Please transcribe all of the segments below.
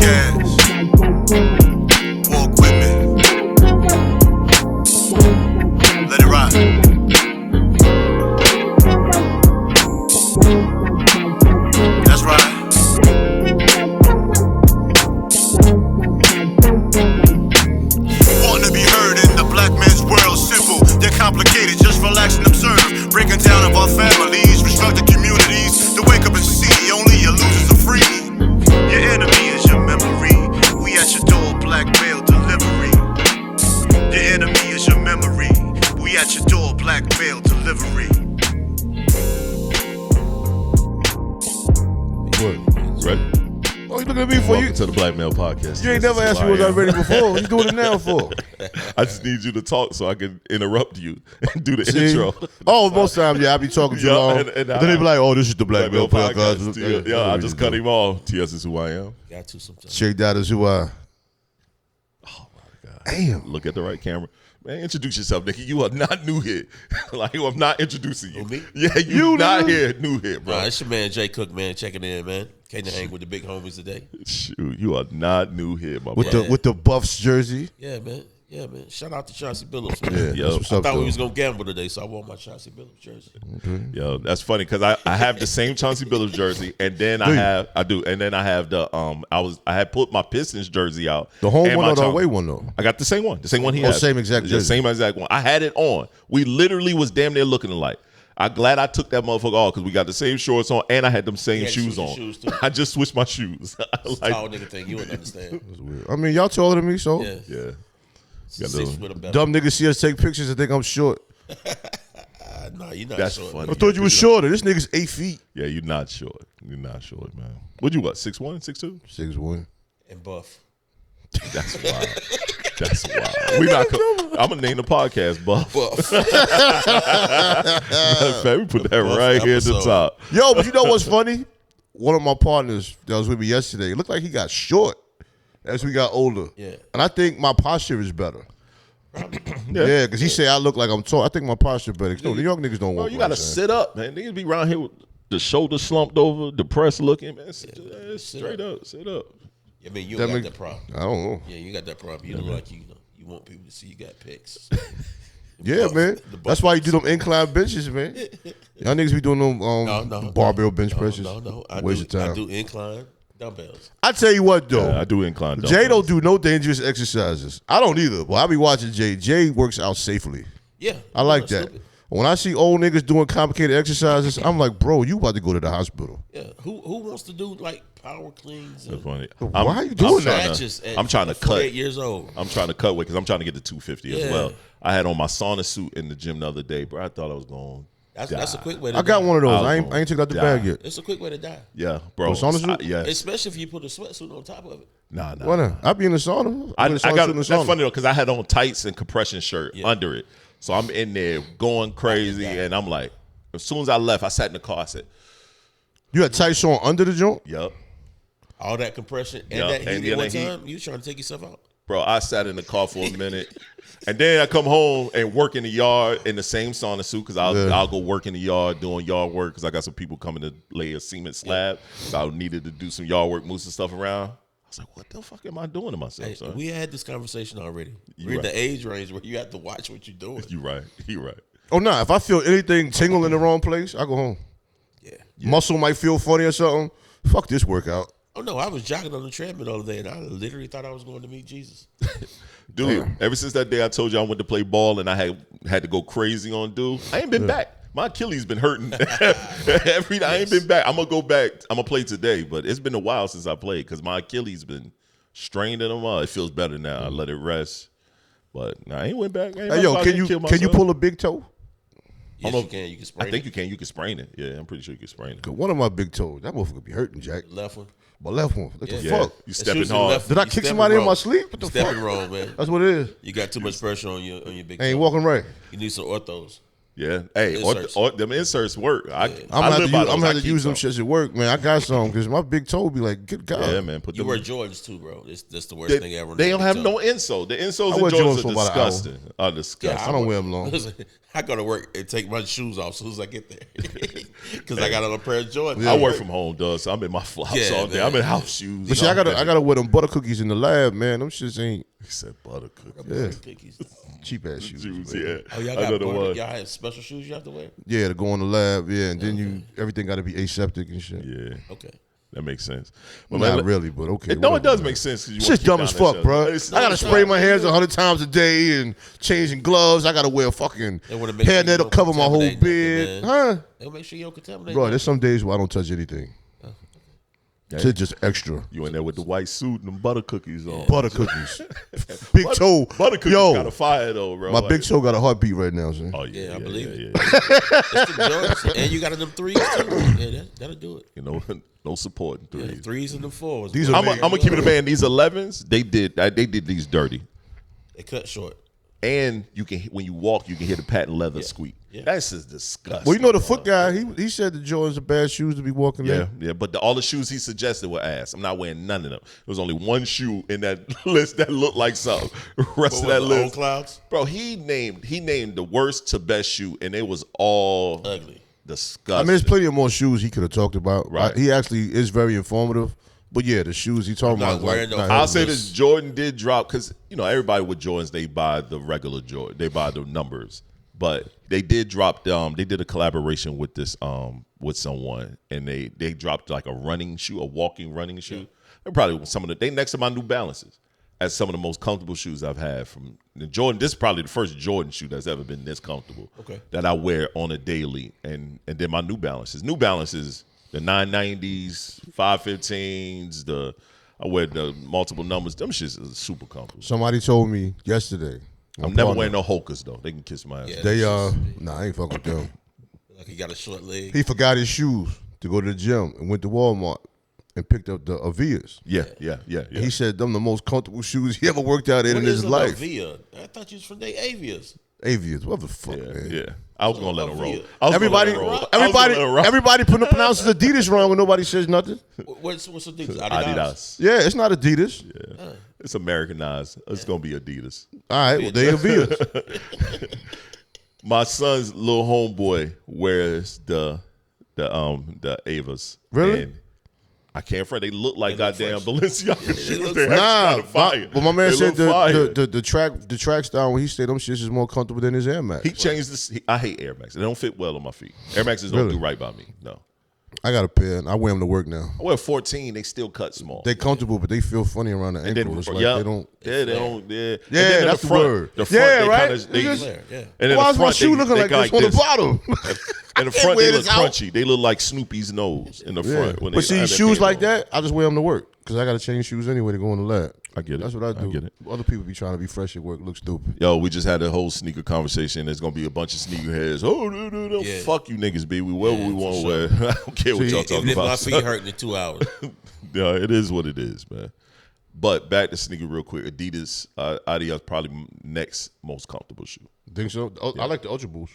podcast. Walk with me. Let it ride. That's right. Wanting to be heard in the black man's world, simple. They're complicated, just relax and observe. Breaking down of our families, restructured communities. To wake up and see only your losers are free. Your enemy is your memory. We at your door, black mail delivery. Your enemy is your memory. We at your door, black mail delivery. What? Ready? Oh, you looking at me for Welcome you? to the Black Male Podcast. You ain't never asked me was I ready before. You doing it now for? I just need you to talk so I can interrupt you and do the See? intro. Oh, most times, yeah, I be talking too long. and then they be like, oh, this is the Black Male Podcast. Yeah, I just cut him off. TS is who I am. Got to sometimes. Shake that is who I. Oh my God. Damn. Look at the right camera. Man, introduce yourself, Nicky. You are not new here. Like, I'm not introducing you. Oh, me? Yeah, you not here, new here, bro. It's your man Jay Cook, man, checking in, man. Came to hang with the big homies today. Shoot, you are not new here, my brother. With the Buffs jersey. Yeah, man. Yeah, man. Shout out to Chauncey Billups, man. Yeah, Yo, that's what's I up, thought we though. was gonna gamble today, so I wore my Chauncey Billups jersey. Yo, that's funny because I have the same Chauncey Billups jersey, and then I have the I had put my Pistons jersey out. The home and one my or the Chauncey. away one, though? I got the same one he Oh, has. same exact The jersey. same exact one. I had it on. We literally was damn near looking alike. I'm glad I took that motherfucker off because we got the same shorts on and I had them same You had to shoes switch your on. shoes, too. I just switched my shoes. Tall nigga thing, you wouldn't understand. I mean, y'all taller than me, so. Yeah. Yeah. Six with a better. Dumb niggas see us take pictures and think I'm short. Nah, you're not That's short. funny. I thought you was shorter. This nigga's 8 feet. Yeah, you're not short. You're not short, man. What you what, 6'1", 6'2"? 6'1". And buff. That's wild. That's wild. We not. I'm gonna name the podcast Buff. We put that Buff right here at the episode. top. Yo, but you know what's funny? One of my partners that was with me yesterday, it looked like he got short as we got older. Yeah. And I think my posture is better. Yeah, because he say I look like I'm tall. I think my posture better. No, the young niggas don't Bro, walk you like gotta that. sit up, man. Niggas be around here with the shoulder slumped over, depressed looking, man. Straight up, sit up. I mean, you That got make- that problem. I don't know. Yeah, you got that problem. You look like you want people to see you got pics. Yeah, Buff- man. the buff That's why you do ups. them incline benches, man. Y'all niggas be doing them barbell bench presses. No. Waste of time. I do incline dumbbells. I tell you what, though. Yeah, I do incline. Jay dumbbells. don't do no dangerous exercises. I don't either. But I be watching Jay. Jay works out safely. Yeah. I like that's that. stupid. When I see old niggas doing complicated exercises, I'm like, bro, you about to go to the hospital. Yeah. Who wants to do like power cleans? That's And funny. Why are you doing that? snatches at I'm trying to 48 cut. years old. I'm trying to cut weight because I'm trying to get to 250 Yeah. as well. I had on my sauna suit in the gym the other day, bro. I thought I was going. That's a quick way to I got die. one of those. I was I ain't gonna took out the die. bag yet. It's a quick way to die. Yeah, bro. Oh, sauna suit? Yeah. Especially if you put a sweatsuit on top of it. Nah. Why not? I be in the sauna. I I'm in the sauna got suit in the that's sauna. funny though because I had on tights and compression shirt Yeah. under it, so I'm in there going crazy, and I'm like, as soon as I left, I sat in the car. I said, You had tights on under the joint? "Yup, All that compression and Yeah, that heat and at then one the heat. time, you trying to take yourself out. bro." I sat in the car for a minute, and then I come home and work in the yard in the same sauna suit because I'll go work in the yard doing yard work because I got some people coming to lay a cement slab, so I needed to do some yard work, move some stuff around. I was like, "What the fuck am I doing to myself, Hey, son?" we had this conversation already. You We're in right. the age range where you have to watch what you're doing. You right. Oh, nah. If I feel anything tingle in the wrong place, I go home. Yeah. Muscle might feel funny or something. Fuck this workout. Oh no, I was jogging on the treadmill the other day, and I literally thought I was going to meet Jesus. Dude, ever since that day I told you I went to play ball and I had to go crazy on dude, I ain't been back. My Achilles been hurting. I ain't been back. I'm gonna go back. I'm gonna play today, but it's been a while since I played because my Achilles been strained in them. It feels better now. I let it rest, but nah, I ain't went back. Hey, yo, can you pull a big toe? Yes, you can. You can sprain I think it. you can. You can sprain it. Yeah, I'm pretty sure you can sprain it. One of my big toes. That motherfucker be hurting, Jack. Left one. My left one. What the Yeah. fuck? You It's stepping usually hard. left. Did I You kick stepping somebody in wrong. my sleep? What the Stepping fuck? wrong, man. That's what it is. You got too much pressure on your big I ain't toe. walking right. You need some orthos. Yeah. Hey, Inserts. them inserts work. I I'm gonna live by have those. I to keep use them some. shits at work, man. I got some because my big toe be like, good God. Yeah, man. Put You them. wear Jordans too, bro. That's the worst thing ever. They don't have Toe. no insole. The insoles I and wear Jordans Jordans for are about an hour. disgusting. Are disgusting. I don't wear them long. I go to work and take my shoes off as soon as I get there. Because I got on a pair of Jordans. I work from home, dog, so I'm in my flops all day. man. I'm in house shoes. But see, I gotta wear them butter cookies in the lab, man. Them shits ain't He said butter cookies. yeah, Cookies. cheap ass shoes. Shoes, man. yeah. Oh, y'all I know got the one. y'all have special shoes you have to wear? Yeah, to go in the lab, yeah, and then everything got to be aseptic and shit. Yeah, Okay. that makes sense. But Not man, really, but okay. No, it whatever, does man. make sense. Cause you Shit's dumb as fuck, bro. I gotta spray my hands 100 times a day and changing gloves. I gotta wear fucking They wanna make sure hairnet you to don't cover my whole contaminate beard, nothing, man. huh? They'll make sure you don't contaminate. Bro, there's some days where I don't touch anything. Shit just extra. You in there with the white suit and them butter cookies on. Butter cookies, big toe. Butter cookies Yo, got a fire though, bro. my Like- big toe got a heartbeat right now, son. Oh yeah, I believe it. yeah. It's the Jordans, and you got them threes too. Yeah, that'll do it. You know, no support in Yeah, threes. threes and the fours. These bro. are I'm gonna keep it a man. These 11s, they did these dirty, They cut short. and you can when you walk, you can hear the patent leather squeak. Yeah. That's just disgusting. Well, you know the foot guy. He said the Jordans are bad shoes to be walking Yeah, in. yeah, but all the shoes he suggested were ass. I'm not wearing none of them. There was only one shoe in that list that looked like something. The rest of that Old list, Clouds? bro, he named the worst to best shoe, and it was all Ugly. disgusting. I mean, there's plenty of more shoes he could have talked about. Right. He actually is very informative. But yeah, the shoes he talking I'm about. not wearing no- I'll say this: Jordan did drop because everybody with Jordans they buy the regular Jordan, they buy the numbers, but they did drop. They did a collaboration with this with someone, and they dropped like a running shoe, a walking running shoe. They're probably they next to my New Balances as some of the most comfortable shoes I've had from the Jordan. This is probably the first Jordan shoe that's ever been this comfortable. Okay. That I wear on a daily, and then my New Balances. New Balances. The 990s, 515s, I wear the multiple numbers. Them shits is super comfortable. Somebody told me yesterday. I'm never wearing no Hokas though. They can kiss my ass. Yeah. They nah, I ain't fucking with them. Like he got a short leg. He forgot his shoes to go to the gym and went to Walmart and picked up the Avias. Yeah. He said them the most comfortable shoes he ever worked out in What his is life. Avia? I thought you was from the Avias. Avias, what the fuck, man? Yeah. I was gonna let him roll. Everybody pronounces Adidas wrong when nobody says nothing. What's Adidas? Adidas. Yeah, it's not Adidas. Yeah. It's Americanized. It's gonna be Adidas. All right, well, they Avias. My son's little homeboy wears the Avas. Really? And I can't front. They look like They look goddamn fresh. Balenciaga shoes. They're Nah, actually fire. but my man They said look fire. the track style when he said them shits is more comfortable than his Air Max. He changed this. I hate Air Max. They don't fit well on my feet. Air Maxes don't Really? do right by me. No. I got a pair and I wear them to work now. I wear 14. They still cut small. They comfortable, but they feel funny around the and then, ankle. It's like yeah, they don't. Yeah, they don't. Yeah, Yeah, And then that's the the front, word. The front, Yeah, they right? Kinda, they, It's Flare, yeah. and then Why the is my front, shoe they, looking they like got this on the this. bottom? In the front, wear they look this out. crunchy. They look like Snoopy's nose in the Yeah. front. When But they see, have that shoes thing like on. that, I just wear them to work because I got to change shoes anyway to go in the lab. I get it. That's what I do. I get it. Other people be trying to be fresh at work, look stupid. Yo, we just had a whole sneaker conversation. There's gonna be a bunch of sneakerheads. Oh, no. Yeah. Fuck you niggas, B. We wear what we for want to sure. wear. I don't care what See, y'all talking Even if about. my feet hurting in 2 hours. Yeah, it is what it is, man. But back to sneaker real quick. Adidas, Adidas probably next most comfortable shoe. Think so? I like the Ultra Boost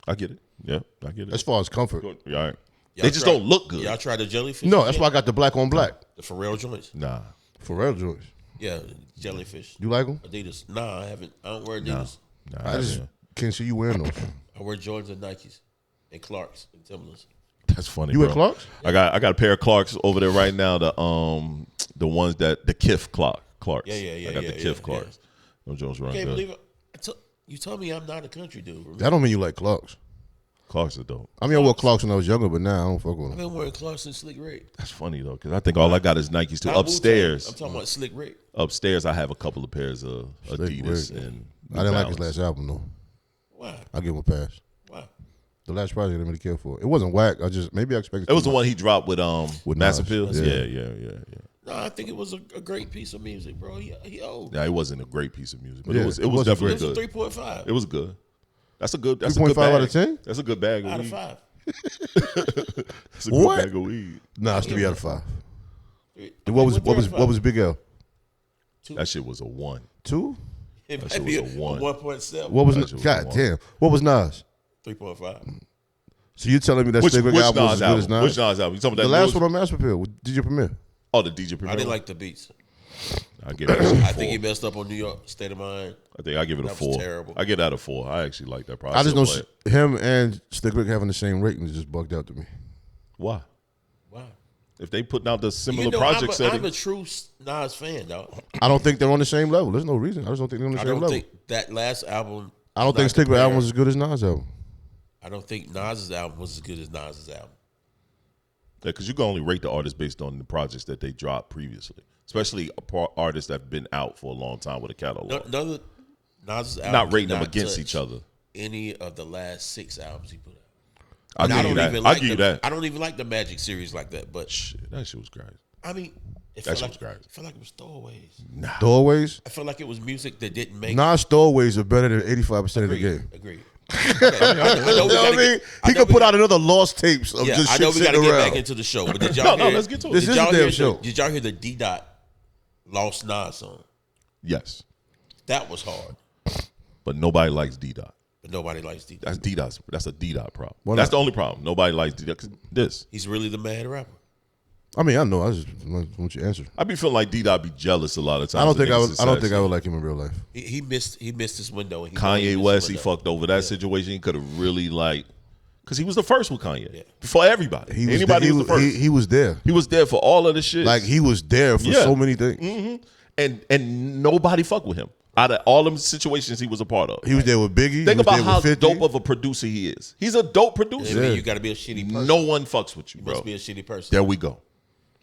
I get it. Yeah, I get it. as far as comfort. Yeah, all right. Y'all They just tried- don't look good. Y'all tried the jellyfish? No, that's yet? why I got the black on black. The Pharrell joints. Nah. Pharrell joints. Yeah, jellyfish. You like them? Adidas. Nah, I haven't. I don't wear Adidas. Nah, I just yeah. can't see you wearing those. I wear Jordans and Nikes and Clarks and Timberlands. That's funny. You bro. wear Clarks? I got a pair of Clarks over there right now. The ones that the Kith Clarks. Yeah, I got the Kith Clarks. Those Jones run I can't good. believe it. You told me I'm not a country dude. Remember? That don't mean you like Clarks. Clarks are dope. I mean, I wore Clarks when I was younger, but now I don't fuck with I've them. been wearing Clarks and Slick Rick. That's funny though, because I think all I got is Nikes too. Not Wu-Tang. Upstairs, I'm talking about Slick Rick. upstairs, I have a couple of pairs of Slick Adidas Rick. and I didn't like his Balance. last album though. Why? I'll give him a pass. Why? The last project I didn't really care for. It wasn't whack. Maybe I expected. It was too the one he dropped with Mass Nas. Appeal. Yeah. Yeah. No, I think it was a great piece of music, bro. He old. Yeah, it wasn't a great piece of music, but Yeah, it was it wasn't definitely It was a good. 3.5 It was good. That's a good 3.5 bag. out of 10? That's a good bag of out weed. of 5. That's a good What? bag of weed. Nah, it's 3 out of 5. It And what was Big L? That shit was a 1. 2? It That might shit be a was a 1. 1.7. What was That shit was God one. damn? What was Nas? 3.5. So you're telling me that Which Slick Rick album was Nas as good as album? Which Nas? Nas album? You talking about The that last newest- one on Mass Appeal with DJ Premier. Oh, the DJ Premier. I didn't like the beats. I give it a 4. I think he messed up on New York State of Mind. I think I give it a That was 4. terrible. I get that a 4. I actually like that. Probably I just still know play it. him and Slick Rick having the same rating is just bugged out to me. Why? Wow. If they putting out the similar You know, project setting, I'm a true Nas fan, dog. I don't think they're on the same level. There's no reason. I just don't think they're on the I same don't level. think that last album. I don't think not Slick Rick compared. album was as good as Nas' album. I don't think Nas's album was as good as Nas's album. because you can only rate the artist based on the projects that they dropped previously, especially artists that have been out for a long time with a catalog. None of Nas's album Not rating them did not against touch each other. Any of the last 6 albums he put out. I'll And give you that. I'll give you that. I don't even like the Magic series like that. But Shit, that shit was great. I mean, it That felt shit like was great. it felt like it was throwaways. Doorways? I felt like it was music that didn't make. Nas Doorways are better than 85% of the game. Agreed. You know what I mean? He could put out another lost tapes of Yeah, just I shit know we got sitting to get around. back into the show, but did y'all No, hear? let's get to it. This did is y'all a damn hear show. Did y'all hear the D Dot Lost Nas song? Yes, That was hard, but nobody likes D Dot. but nobody likes D Dot. That's D Dot's. That's a D Dot problem. Why That's not? the only problem. Nobody likes D Dot. This, He's really the mad rapper. I mean, I know. I just want you to answer. I be feeling like D Dot be jealous a lot of times. I don't think I of would. niggas' I don't think success. I would like him in real life. He missed his window. And he Kanye missed West, his he window. fucked over that situation. He could have really because he was the first with Kanye Yeah. before everybody. He was Anybody there, was the first. He was there. He was there for all of the shit. Like he was there for Yeah. so many things. and nobody fucked with him. Out of all them situations he was a part of. He was there with Biggie. he Think was about there how with 50. dope of a producer he is. He's a dope producer. I mean, you got to be a shitty person. No one fucks with you, you bro. must be a shitty person. There we go.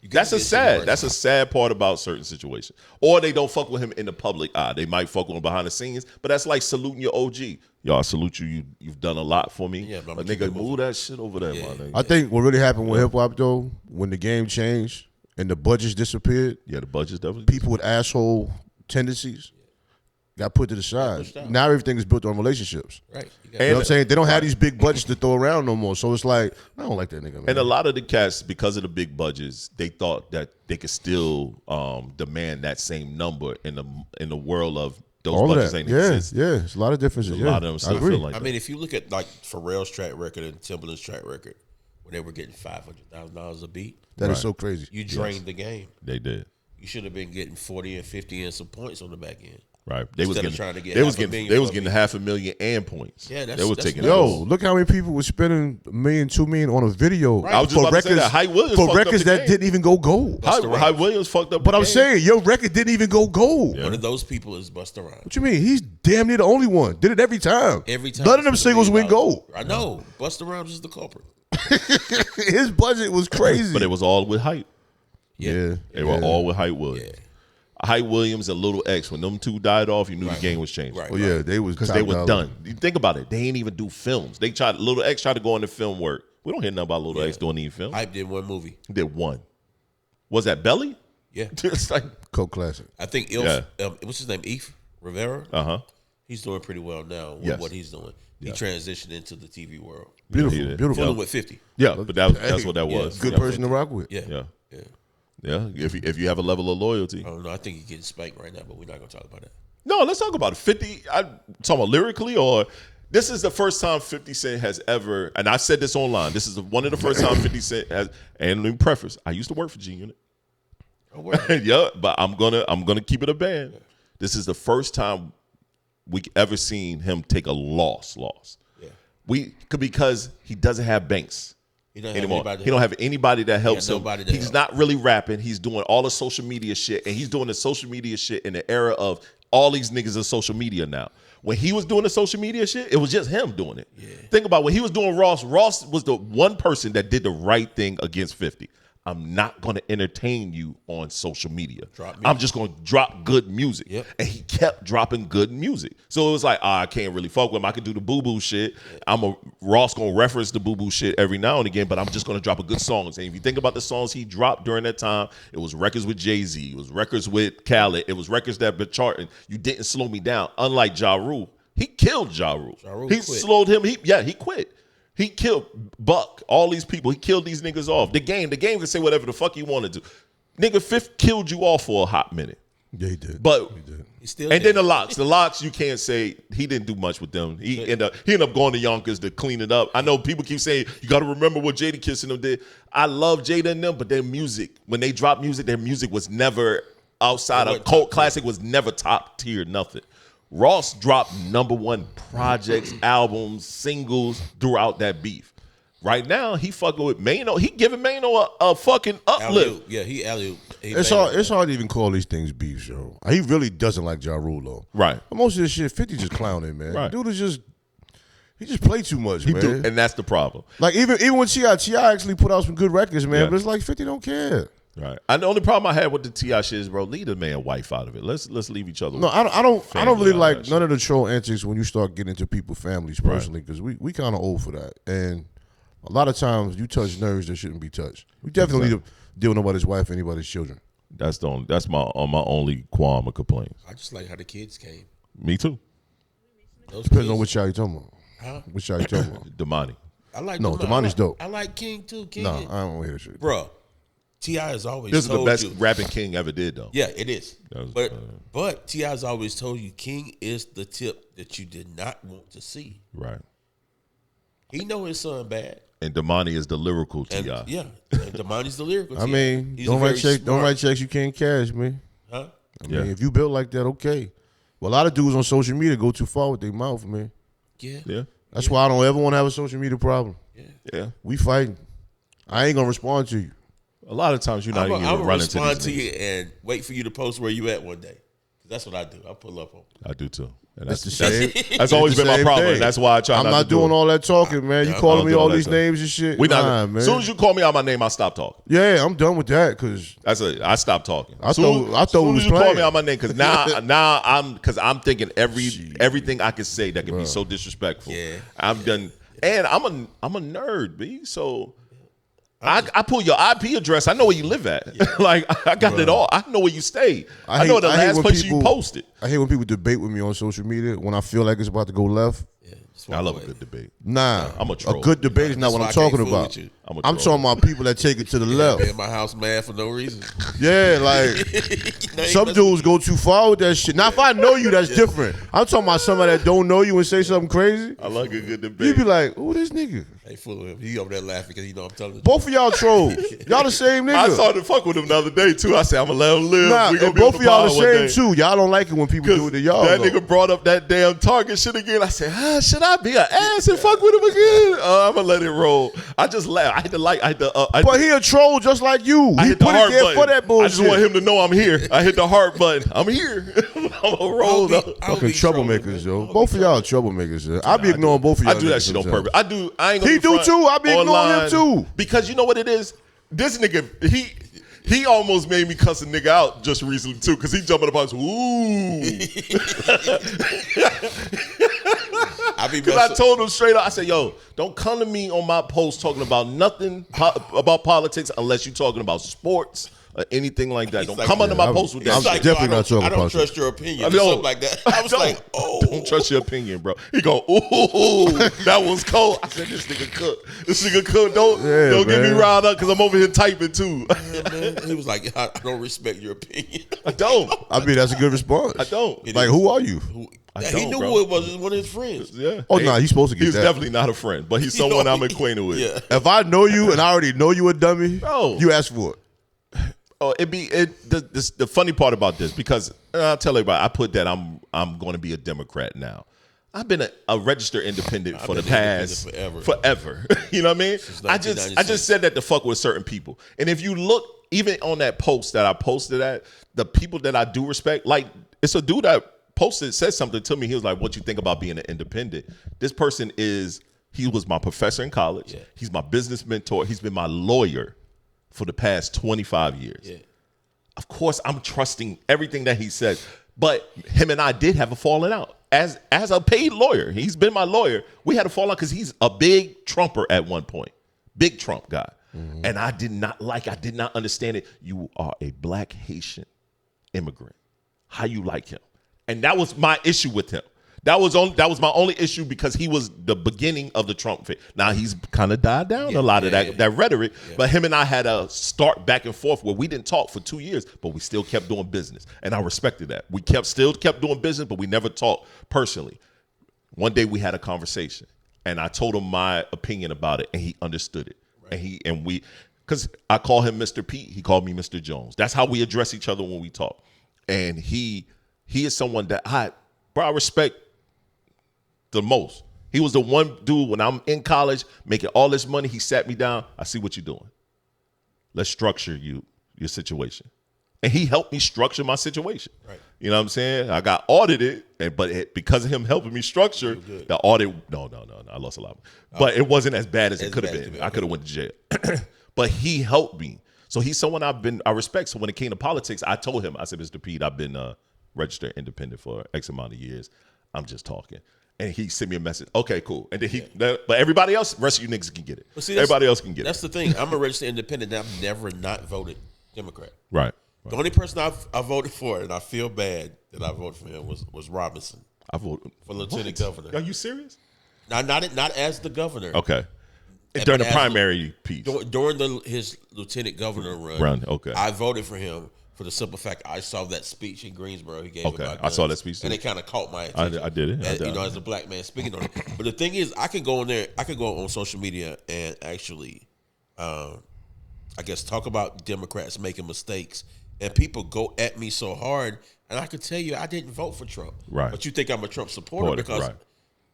You gotta That's be a shitty sad. person. That's a sad part about certain situations. Or they don't fuck with him in the public eye. They might fuck with him behind the scenes, but that's like saluting your OG. Y'all, I salute you. You've done a lot for me. Yeah, but but I'ma keep nigga, it moving. move that shit over there, Yeah. my nigga. I think what really happened with hip hop though, when the game changed and the budgets disappeared, Yeah, the budget's definitely. people with asshole tendencies got put to the side. pushed out. Now everything is built on relationships. Right. You got You know what I'm saying? They don't have these big budgets to throw around no more. So it's like, I don't like that nigga, man. And a lot of the cats, because of the big budgets, they thought that they could still demand that same number in the world of those all of budgets that. ain't Yeah, exist. yeah. It's a lot of differences. A yeah. lot of them I still agree. feel like I that. mean, if you look at like Pharrell's track record and Timbaland's track record, when they were getting $500,000 a beat, That is so crazy. you drained the game. They did. You should have been getting 40 and 50 and some points on the back end. Right. They was Instead of getting trying to get they was half a getting million they was for getting me. $500,000 and points. Yeah, they that's- was that's taking nuts. Yo, those. look how many people were spending $1 million, $2 million on a video I was just for about to say records that. Hype Williams for fucked up records the that game. didn't even go gold. High Williams fucked up. But the I'm game. saying your record didn't even go gold. One of those people is Busta Rhymes. What you mean? He's damn near the only one. Did it every time. Every time. None of them he spent $1 singles million. went gold. I know. Busta Rhymes is the culprit. His budget was crazy. But it was all with Hype. yeah. They were all with Hype Williams. Yeah. Hype Williams and Little X. When them two died off, you knew the game was changing. Right. Oh yeah, they was Because top they were dollar. done. You think about it. They ain't even do films. Little X tried to go into film work. We don't hear nothing about Little X doing any film. Hype did one movie. He did one. Was that Belly? Yeah. It's like, Cult classic. I think what's his name? Eve Rivera? uh-huh. He's doing pretty well now with Yes. what he's doing. He transitioned into the TV world. Beautiful, he did. beautiful. Fooling with 50. Yeah, but that's what that Yeah. was. Good Yeah. person to rock with. Yeah. Yeah. Yeah. Yeah. If you have a level of loyalty. I don't know. I think he's getting spanked right now, but we're not going to talk about that. No, let's talk about it. 50, I'm talking about lyrically, or this is the first time 50 Cent has ever, and I said this online, this is one of the first time 50 Cent has, and let me preface, I used to work for G Unit. Oh, word. Yeah, but I'm gonna keep it a band. Yeah. This is the first time we ever seen him take a loss. Yeah. Because he doesn't have banks He don't have anymore. anybody He don't have anybody that helps him. nobody to He's help. not really rapping. He's doing all the social media shit, and he's doing the social media shit in the era of all these niggas are social media now. When he was doing the social media shit, it was just him doing it. Yeah. Think about when he was doing Ross. Ross was the one person that did the right thing against 50. I'm not going to entertain you on social media. I'm just going to drop good music. Yep. And he kept dropping good music. So it was like, I can't really fuck with him. I can do the boo-boo shit. Ross going to reference the boo-boo shit every now and again, but I'm just going to drop a good songs. And if you think about the songs he dropped during that time, it was records with Jay-Z. It was records with Khaled. It was records that been charting. You didn't slow me down. Unlike Ja Rule. He killed Ja Rule. Rule He quit. slowed him. He quit. He killed Buck, all these people. He killed these niggas off. The game can say whatever the fuck he wanted to. Nigga, Fifth killed you off for a hot minute. Yeah, he did. But he did. He still and did. then the locks, you can't say he didn't do much with them. He ended up going to Yonkers to clean it up. I know people keep saying you got to remember what Jadakiss and them did. I love Jada and them, but their music, when they dropped music, their music was never outside of cult classic was never top tier, nothing. Ross dropped #1 projects, albums, singles throughout that beef. Right now, he fucking with Mano. He giving Mano a fucking uplift. Yeah, he alley. It's hard to even call these things beefs, yo. He really doesn't like Ja Rule, though. Right. But most of this shit, 50 just clowning, man. Right. Dude is he just play too much, man. And that's the problem. Like even when T.I. actually put out some good records, man. Yeah. But it's like 50 don't care. Right. And the only problem I had with the T.I. shit is, bro, leave the man wife out of it. Let's leave each other. No, I don't really like that none of the troll antics when you start getting into people's families personally, because we kind of old for that. And a lot of times you touch nerves that shouldn't be touched. We definitely need to deal with nobody's wife, anybody's children. That's my only qualm or complaint. I just like how the kids came. Me too. Depends on which child you talking about. Huh? Which child you talking about? Damani. I like Damani's dope. I like King too. King. No, I don't want to hear that shit. Bro, T.I. has always This is the told best you. rapping King ever did, though. Yeah, it is. That was, But T.I. has always told you King is the tip that you did not want to see. Right. He know his son bad. And Damani is the lyrical And, T.I. yeah, and Damani's the lyrical. I T.I. mean, He's don't very write checks. Don't smart- write checks you can't cash, man. Huh? I mean, if you built like that, okay. Well, a lot of dudes on social media go too far with their mouth, man. Yeah. Yeah. That's why I don't ever want to have a social media problem. Yeah. We fighting. I ain't gonna respond to you. A lot of times you're not even I'm gonna running to respond these to niggas. you and wait for you to post where you at one day. That's what I do. I pull up on. I do too. And It's that's, the same. that's always it's the been my same problem. thing. And that's why I try I'm not not to do doing it. all that talking, man. You I calling don't me do all all that these stuff. names and shit. We not. Nah, man. As soon as you call me out my name, I stop talking. Yeah, I'm done with that because I stopped talking. I thought we soon was as you call playing. me out my name, because now I'm thinking everything I can say that can be so disrespectful. Yeah. I'm done. And I'm a nerd, B. So I pull your IP address. I know where you live at. Like I got it all. I know where you stay. I know the I hate last when place people- you posted. I hate when people debate with me on social media when I feel like it's about to go left. Yeah, just I walk love away. a good debate. Nah, I'm a troll. good debate is not That's what why I'm I can't talking fool about. with you. I'm a I'm troll. talking about people that take it to the Be left. in my house mad for no reason. Yeah, like some dudes go too far with that shit. Now, if I know you, that's different. I'm talking about somebody that don't know you and say something crazy. I like a good debate. You be like, "Who this nigga?" Hey, fool him. He over there laughing because he know I'm telling the truth. Both of y'all trolls. Y'all the same nigga. I started to fuck with him the other day too. I said I'm gonna let him live. Nah, We gonna and be on both of y'all the pod one day. same too. Y'all don't like it when people do it to y'all. That though. nigga brought up that damn Target shit again. I said, should I be an ass and fuck with him again? I'm gonna let it roll. I just laughed. I had to like. But he a troll just like you. I He hit the put heart it there button. for that bullshit. I just want him to know I'm here. I hit the heart button. I'm here. I'm gonna roll though. Fucking troublemakers, yo. Both of y'all are troublemakers. Yo. I be ignoring both of y'all. I do that niggas shit on sometimes. purpose. I do. I ain't gonna He be do front too. I be ignoring online him too. because you know what it is. This nigga, he almost made me cuss a nigga out just recently too, because he jumping up on ooh. I be Because I messing. told him straight up, I said, yo, don't come to me on my post talking about nothing about politics unless you're talking about sports or anything like that. He's Don't like, come under my I'm- post with It's that I'm shit. like, definitely no, not talking I don't about trust your opinion. I Or don't. something like that. I was like, oh. Don't trust your opinion, bro. He go, ooh, that was cold. I said, this nigga cook. This nigga cook. Don't get me man. riled up because I'm over here typing too. Yeah, man. He was like, I don't respect your opinion. I don't. I mean, that's a good response. I don't. Like, who are you? He don't, knew bro. who it was. It was one of his friends. Yeah. Oh, nah, he's supposed to get He's that. definitely not a friend, but he's someone I'm acquainted with. Yeah. If I know you and I already know you a dummy, Bro. you ask for it. Oh, the funny part about this, because I'll tell everybody, I put that I'm going to be a Democrat now. I've been a registered independent for the been past independent forever. You know what I mean? I just 1996. said that to fuck with certain people. And if you look, even on that post that I posted at, the people that I do respect, like it's a dude that posted, said something to me. He was like, "What you think about being an independent?" This person he was my professor in college. Yeah. He's my business mentor. He's been my lawyer for the past 25 years. Yeah. Of course, I'm trusting everything that he said, but him and I did have a falling out. As a paid lawyer, he's been my lawyer. We had a falling out because he's a big Trumper at one point, big Trump guy, and I did not understand it. You are a black Haitian immigrant. How you like him? And that was my issue with him. That was my only issue because he was the beginning of the Trump thing. Now he's kind of died down a lot of that rhetoric, but him and I had a start back and forth where we didn't talk for 2 years, but we still kept doing business, and I respected that. We still kept doing business, but we never talked personally. One day we had a conversation, and I told him my opinion about it, and he understood it, and because I call him Mr. Pete. He called me Mr. Jones. That's how we address each other when we talk. And he is someone that I respect the most. He was the one dude when I'm in college making all this money. He sat me down. I see what you're doing. Let's structure your situation. And he helped me structure my situation. Right. You know what I'm saying? I got audited, but because of him helping me structure the audit, no, I lost a lot. But it wasn't as bad as it could have been. I could have went to jail. But he helped me. So he's someone I respect. So when it came to politics, I told him, I said, Mr. Pete, I've been registered independent for X amount of years. I'm just talking. And he sent me a message. Okay, cool. And then but everybody else, rest of you niggas can get it. See, everybody else can get that's it. That's the thing. I'm a registered independent. And I've never not voted Democrat. Right. The only person I voted for, and I feel bad that I voted for him, was Robinson. I voted for lieutenant governor. Are you serious? Not as the governor. Okay. During the primary piece. During his lieutenant governor run. Okay. I voted for him for the simple fact I saw that speech in Greensboro he gave about guns, I saw that speech too. And it kind of caught my attention. I did it. As a black man speaking on it. But the thing is, I can go on social media and actually, I guess, talk about Democrats making mistakes. And people go at me so hard, and I can tell you I didn't vote for Trump. Right. But you think I'm a Trump supporter because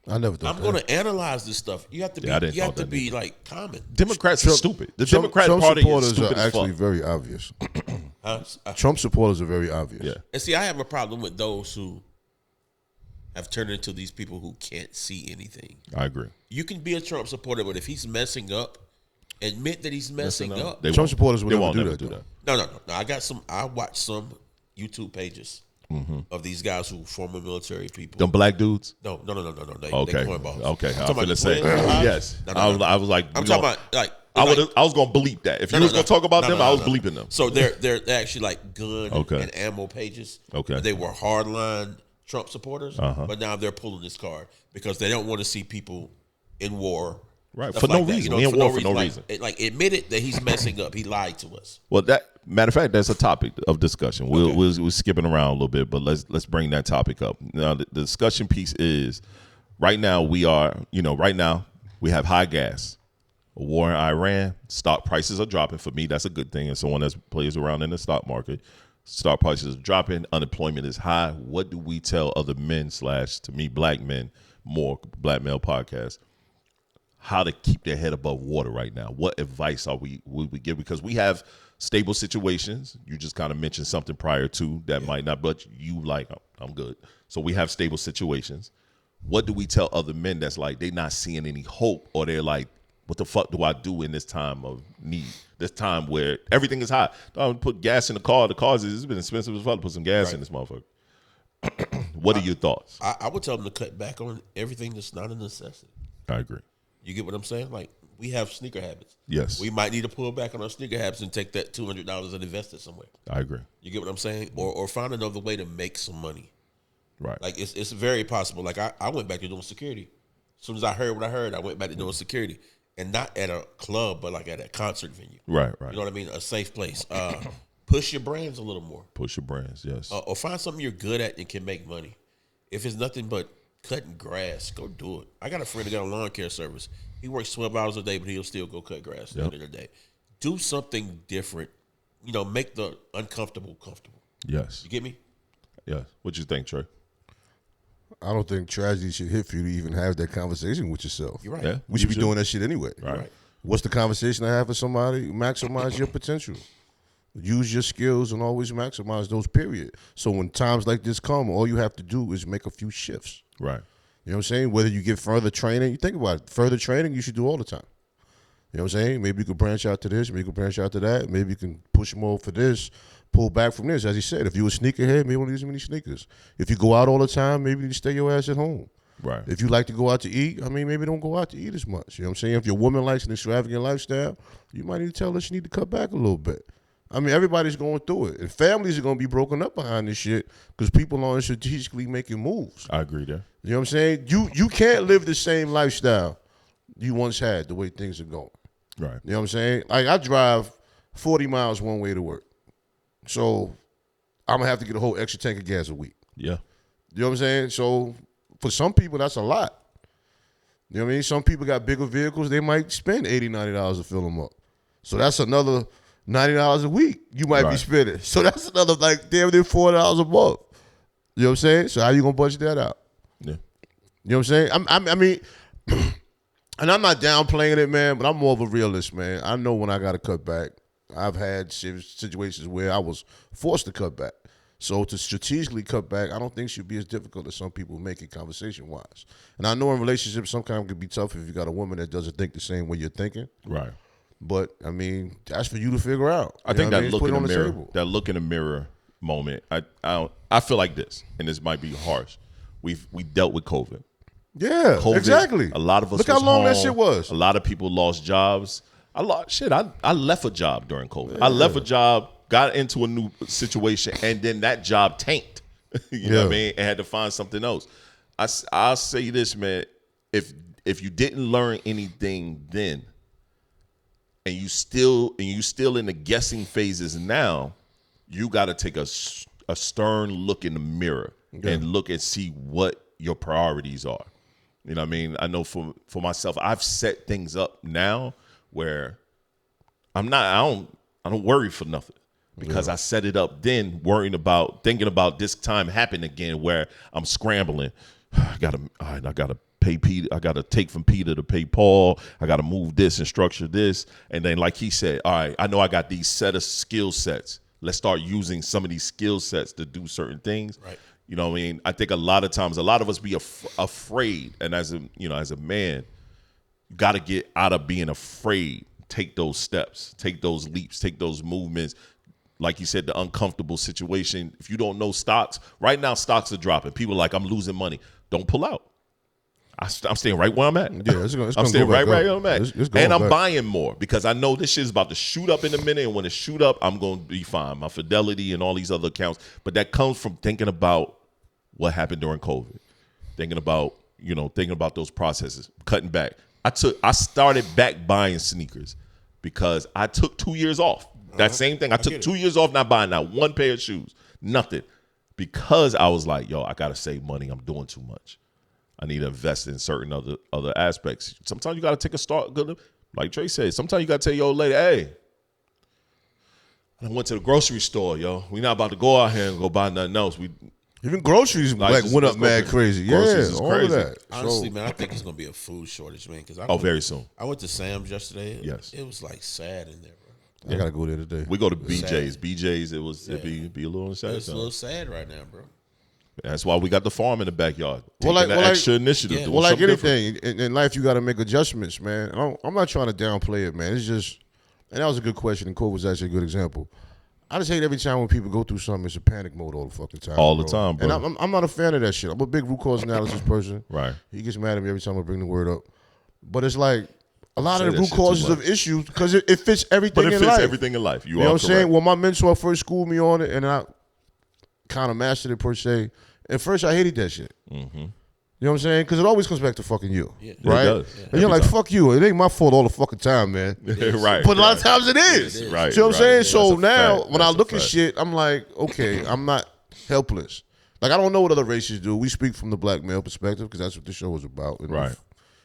I never thought I'm going to analyze this stuff. You have to be like common. Democrats are stupid. The Democrat Party supporters is stupid are actually very obvious. Trump supporters are very obvious. Yeah. And see, I have a problem with those who have turned into these people who can't see anything. I agree. You can be a Trump supporter, but if he's messing up, admit that he's messing up. Trump supporters will never do that. No. I watched some YouTube pages of these guys who former military people. Them black dudes? No. They cornballs. Okay. I'm talking about say yes. No. I was like, I'm talking about like. I was gonna bleep that. If you was gonna talk about them, I was bleeping them. So they're actually like gun and ammo pages. Okay. They were hardline Trump supporters, but now they're pulling this card because they don't want to see people in war. Right, for no reason. We in war for no reason. Like admitted that he's messing up. He lied to us. Well, matter of fact, that's a topic of discussion. We're skipping around a little bit, but let's bring that topic up. Now, the discussion piece is right now we have high gas, a war in Iran. Stock prices are dropping. For me, that's a good thing. As someone that plays around in the stock market, stock prices are dropping. Unemployment is high. What do we tell other men / to me black men, more black male podcast, how to keep their head above water right now? What advice would we give? Because we have stable situations. You just kind of mentioned something prior to that might not, but you like, I'm good. So we have stable situations. What do we tell other men that's like they not seeing any hope, or they're like, what the fuck do I do in this time of need? This time where everything is high. Don't put gas in the car. The cars it's been expensive as fuck to put some gas in this motherfucker. What are your thoughts? I would tell them to cut back on everything that's not a necessity. I agree. You get what I'm saying? Like, we have sneaker habits. Yes. We might need to pull back on our sneaker habits and take that $200 and invest it somewhere. I agree. You get what I'm saying? Or find another way to make some money. Right. Like, it's very possible. Like, I went back to doing security. As soon as I heard what I heard, I went back to doing security. And not at a club, but like at a concert venue. Right. You know what I mean? A safe place. Push your brands a little more. Push your brands, yes. Or find something you're good at and can make money. If it's nothing but cutting grass, go do it. I got a friend that got a lawn care service. He works 12 hours a day, but he'll still go cut grass at the end of the day. Do something different. Make the uncomfortable comfortable. Yes. You get me? Yes. What you think, Trey? I don't think tragedy should hit for you to even have that conversation with yourself. You're right. Yeah, we should be doing that shit anyway. Right. What's the conversation I have with somebody? Maximize your potential. Use your skills and always maximize those, period. So when times like this come, all you have to do is make a few shifts. Right. You know what I'm saying? Whether you get further training, you think about it. Further training you should do all the time. You know what I'm saying? Maybe you could branch out to this. Maybe you could branch out to that. Maybe you can push more for this, pull back from this. As he said, if you're a sneakerhead, maybe you don't need as many sneakers. If you go out all the time, maybe you need to stay your ass at home. Right. If you like to go out to eat, maybe don't go out to eat as much. You know what I'm saying? If your woman likes an extravagant lifestyle, you might need to tell her she need to cut back a little bit. Everybody's going through it. And families are going to be broken up behind this shit because people aren't strategically making moves. I agree there. You know what I'm saying? You can't live the same lifestyle you once had the way things are going. Right. You know what I'm saying? Like, I drive 40 miles one way to work. So I'm going to have to get a whole extra tank of gas a week. Yeah. You know what I'm saying? So for some people, that's a lot. You know what I mean? Some people got bigger vehicles. They might spend $80, $90 to fill them up. So that's another $90 a week you might be Right. spending. So that's another like damn near $4 a month. You know what I'm saying? So how you gonna budget that out? Yeah. You know what I'm saying? I mean, and I'm not downplaying it, man, but I'm more of a realist, man. I know when I got to cut back. I've had situations where I was forced to cut back. So to strategically cut back, I don't think should be as difficult as some people make it conversation-wise. And I know in relationships sometimes it can be tough if you got a woman that doesn't think the same way you're thinking. Right. But, I mean, that's for you to figure out. I think know what that mean? look Put in it the on mirror, table. that look in the mirror moment. I feel like this, and this might be harsh. We dealt with COVID. Yeah, COVID, exactly. A lot of us. Look how was long that home. shit was. A lot of people lost jobs. I left a job during COVID. I left a job, got into a new situation, and then that job tanked. You know what I mean? And had to find something else. I'll say this, man. If you didn't learn anything then, and you still in the guessing phases now, you got to take a stern look in the mirror and look and see what your priorities are. You know what I mean? I know for myself, I've set things up now where I don't worry for nothing because I set it up then thinking about this time happening again where I'm scrambling. I gotta pay Peter. I gotta take from Peter to pay Paul. I gotta move this and structure this. And then like he said, all right, I know I got these set of skill sets. Let's start using some of these skill sets to do certain things. Right. You know what I mean? I think a lot of times, a lot of us be afraid. And as a man, you got to get out of being afraid. Take those steps, take those leaps, take those movements. Like you said, the uncomfortable situation. If you don't know stocks, right now stocks are dropping. People are like, I'm losing money. Don't pull out. I'm staying right where I'm at. Yeah, it's gonna I'm staying go back right up. where I'm at. It's going And I'm back. buying more because I know this shit is about to shoot up in a minute. And when it shoot up, I'm going to be fine. My Fidelity and all these other accounts. But that comes from thinking about what happened during COVID. Thinking about those processes, cutting back. I started back buying sneakers because I took 2 years off. That same thing. I took 2 years off not buying not one pair of shoes. Nothing. Because I was like, I got to save money. I'm doing too much. I need to invest in certain other aspects. Sometimes you got to take a start. Good, like Trey said, sometimes you got to tell your old lady, hey, I went to the grocery store, yo. We not about to go out here and go buy nothing else. Even groceries went up let's go mad get- crazy. groceries Yeah, is all crazy. of that. Honestly, So, man, I think it's gonna be a food shortage, man. Because very soon. I went to Sam's yesterday. Yes. It was like sad in there, bro. I gotta go there today. We go to Sad. BJ's. It'd be a little sad. It's a little sad right now, bro. That's why we got the farm in the backyard. Well, Taking like- the extra initiative. yeah. doing Well, like something different. anything in life, you got to make adjustments, man. I'm not trying to downplay it, man. It's just, and that was a good question, and Cole was actually a good example. I just hate every time when people go through something, it's a panic mode all the fucking time. All the time, bro. And I'm not a fan of that shit. I'm a big root cause analysis person. Right. He gets mad at me every time I bring the word up. But it's like a lot Say of the that root shit too causes of much. issues because it fits everything But it in fits life. everything in life. You You know are what I'm correct. saying? Well, my mentor first schooled me on it, and I kind of mastered it per se. At first, I hated that shit. Mm-hmm. You know what I'm saying? Because it always comes back to fucking you, right? It does. And you're Every like, time. "Fuck you." It ain't my fault all the fucking time, man. Right. But a lot of times it is. is. Right, You know what I'm saying? right. So That's a now, fact. when I That's a look at fact. shit, I'm like, okay, I'm not helpless. Like, I don't know what other races do. We speak from the black male perspective because that's what the show is about. And Right.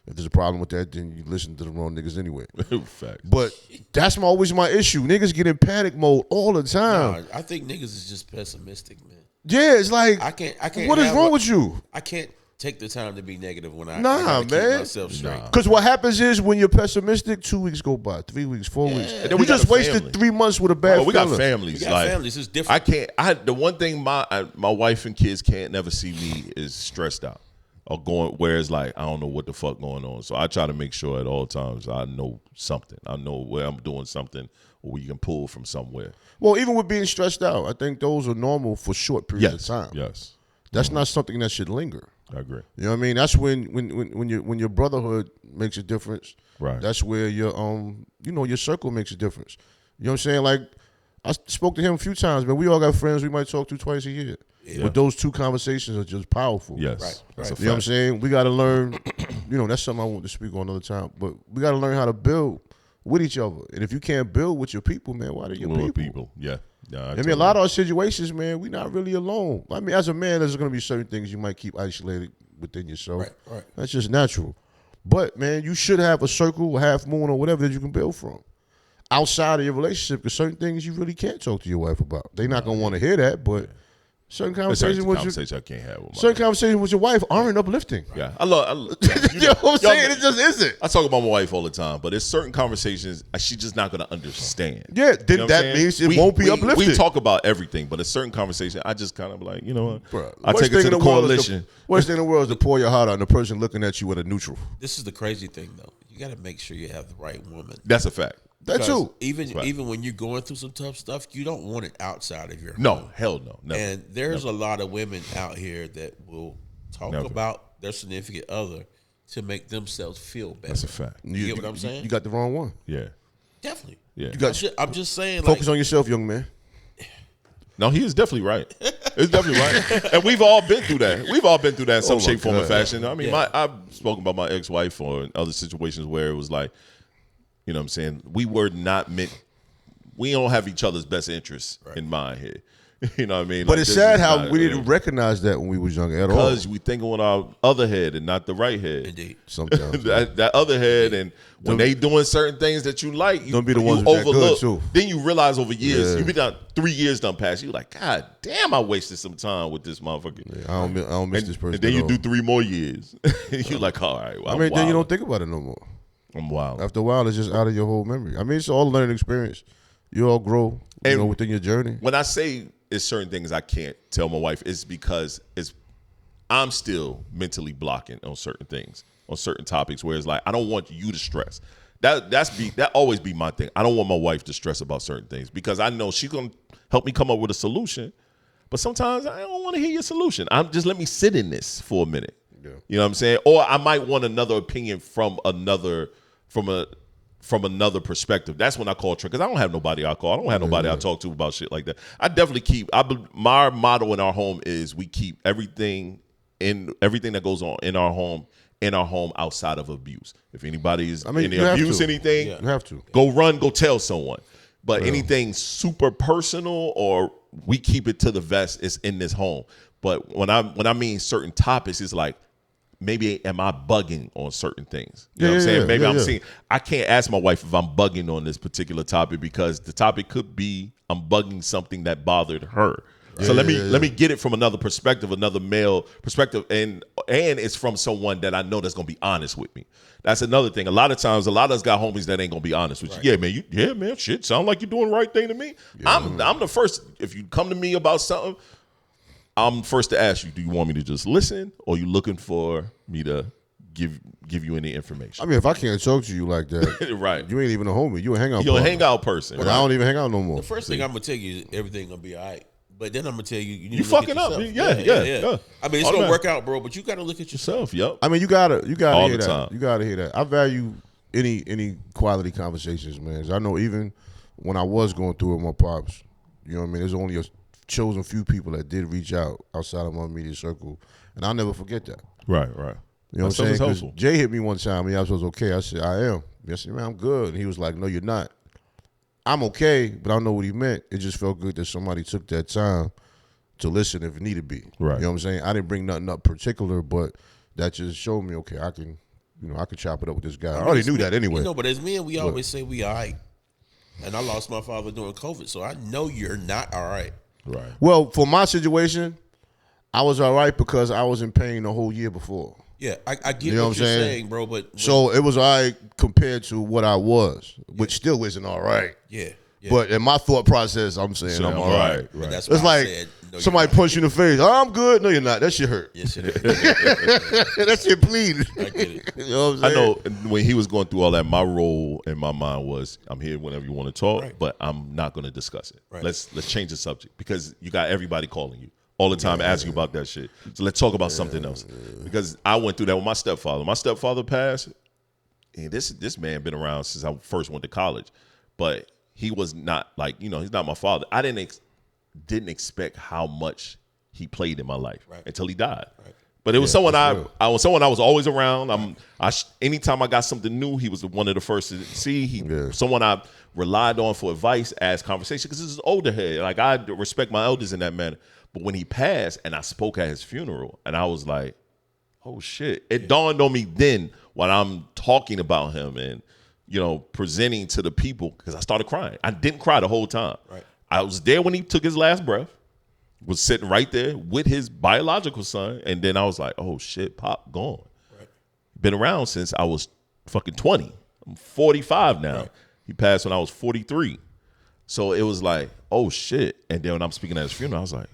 If there's a problem with that, then you listen to the wrong niggas anyway. Facts. But that's always my issue. Niggas get in panic mode all the time. Nah, I think niggas is just pessimistic, man. Yeah, it's like, I can't. what is have wrong a- with you? I can't take the time to be negative when I Nah, gotta keep man. myself straight. Because what happens is when you're pessimistic, 2 weeks go by, 3 weeks, 4 weeks. And then You we got just a wasted family. 3 months with a bad Oh, we got feeling. families. We got like, families. It's different. The one thing my wife and kids can't never see me is stressed out or going where it's like I don't know what the fuck going on. So I try to make sure at all times I know something. I know where I'm doing something or we can pull from somewhere. Well, even with being stressed out, I think those are normal for short periods of time. Yes. That's not something that should linger. I agree. You know what I mean? That's when your brotherhood makes a difference. Right. That's where your your circle makes a difference. You know what I'm saying? Like I spoke to him a few times, man. We all got friends we might talk to twice a year. Yeah. But those two conversations are just powerful. Yes. Right, That's right. a You know what I'm fact. saying? We got to learn, that's something I want to speak on another time, but we got to learn how to build with each other. And if you can't build with your people, man, why are you Little people? Yeah. I mean, a lot of our situations, man, we're not really alone. I mean, as a man, there's going to be certain things you might keep isolated within yourself. Right, right. That's just natural. But, man, you should have a circle, a half moon, or whatever that you can build from. outside of your relationship, because certain things you really can't talk to your wife about. They're not gonna want to hear that, but certain conversations I can't have with my certain conversations with your wife aren't uplifting. Yeah, I love You know what I'm saying? It just isn't. I talk about my wife all the time, but there's certain conversations she's just not going to understand. Yeah, then You know what I'm that saying? means it won't be uplifting. We talk about everything, but a certain conversation, I just kind of like, you know what? Bruh, I take it to the coalition. Worst thing in the world is to pour your heart out and the person looking at you with a neutral. This is the crazy thing, though. You got to make sure you have the right woman. That's a fact. That too. Even when you're going through some tough stuff, you don't want it outside of your home. No, hell no. Never. And there's a lot of women out here that will talk about their significant other to make themselves feel better. That's a fact. You get what I'm saying? You got the wrong one. Yeah. Definitely. Yeah. I'm just saying. Focus on yourself, young man. No, he is definitely right. It's definitely right. And we've all been through that. We've all been through that in some shape, form, or fashion. I mean, I've spoken about my ex-wife or in other situations where it was like, you know what I'm saying? We were not meant, we don't have each other's best interests in mind here. You know what I mean? But like, it's sad how we didn't recognize that when we was young at all. Because we thinking with our other head and not the right head. Indeed. Sometimes. that other head, and when they doing certain things that you like, you, don't be the you ones that overlook. good too. Then you realize over years, Yeah. you be done 3 years done past, you like, God damn, I wasted some time with this motherfucker. Yeah, I don't miss this person. And then at you all. do 3 more years. You like, all right, well, I mean, then you wild. don't think about it no more. I'm wild. After a while, it's just out of your whole memory. I mean, it's all a learning experience. You all grow, And within your journey. When I say it's certain things I can't tell my wife, it's because I'm still mentally blocking on certain things, on certain topics, where it's like, I don't want you to stress. That always be my thing. I don't want my wife to stress about certain things because I know she's gonna help me come up with a solution. But sometimes I don't want to hear your solution. Just let me sit in this for a minute. Yeah. You know what I'm saying? Or I might want another opinion from another perspective. That's when I call Trey, because I don't have nobody I call. I don't have nobody I talk to about shit like that. I definitely keep. My motto in our home is we keep everything that goes on in our home outside of abuse. If anybody is in the abuse, anything, you have to go tell someone. But anything super personal, or we keep it to the vest, is in this home. But when I mean certain topics, it's like, maybe am I bugging on certain things? You know what I'm saying? Maybe I'm seeing, I can't ask my wife if I'm bugging on this particular topic because the topic could be I'm bugging something that bothered her. So let me get it from another perspective, another male perspective, and it's from someone that I know that's gonna be honest with me. That's another thing. A lot of times, a lot of us got homies that ain't gonna be honest with you. Yeah, man, shit, sound like you're doing the right thing to me. Yeah. I'm the first. If you come to me about something, I'm first to ask you, do you want me to just listen, or you looking for me to give you any information? I mean, if I can't talk to you like that, right? You ain't even a homie. You a hangout. You're a hangout person. But right? I don't even hang out no more. The first thing I'm gonna tell you is everything gonna be all right. But then I'm gonna tell you, you need you to look fucking at up. yourself. Yeah. I mean, it's gonna work out, bro. But you gotta look at yourself. Yep. I mean, you gotta all hear the that. time. You gotta hear that. I value any quality conversations, man. I know even when I was going through it with my pops, you know what I mean. There's only a chosen few people that did reach out outside of my immediate circle, and I'll never forget that. Right. You know what I'm saying? Because Jay hit me one time, and I was okay. I said, I am. I said, man, I'm good. And he was like, no, you're not. I'm okay, but I don't know what he meant. It just felt good that somebody took that time to listen if it needed to be. Right. You know what I'm saying? I didn't bring nothing up particular, but that just showed me, okay, I can chop it up with this guy. I already knew that anyway. But as men, we always say we all right. And I lost my father during COVID, so I know you're not all right. Right. Well, for my situation, I was all right because I was in pain the whole year before. Yeah, I get what you're saying, bro. But so it was all right compared to what I was, which still isn't all right. Yeah. But in my thought process, I'm saying I'm all right. Right. That's it's like somebody punch you in the face. Oh, I'm good. No, you're not. That shit hurt. Yes, it is. That shit bleeding. I get it. You know what I'm saying? I know when he was going through all that, my role in my mind was, I'm here whenever you want to talk, but I'm not going to discuss it. Right. Let's change the subject, because you got everybody calling you all the time asking you about that shit. So let's talk about something else. Because I went through that with my stepfather. My stepfather passed, and this man been around since I first went to college, but he was not like, he's not my father. I didn't expect how much he played in my life until he died. Right. But it was someone I was always around. Anytime I got something new, he was one of the first to see. Someone I relied on for advice, ask conversation, because this is older head. Like, I respect my elders in that manner. But when he passed, and I spoke at his funeral, and I was like, oh shit. It dawned on me then when I'm talking about him and presenting to the people because I started crying. I didn't cry the whole time. Right. I was there when he took his last breath, was sitting right there with his biological son, and then I was like, oh shit, Pop gone. Right. Been around since I was fucking 20. I'm 45 now. Right. He passed when I was 43. So it was like, oh shit. And then when I'm speaking at his funeral, I was like,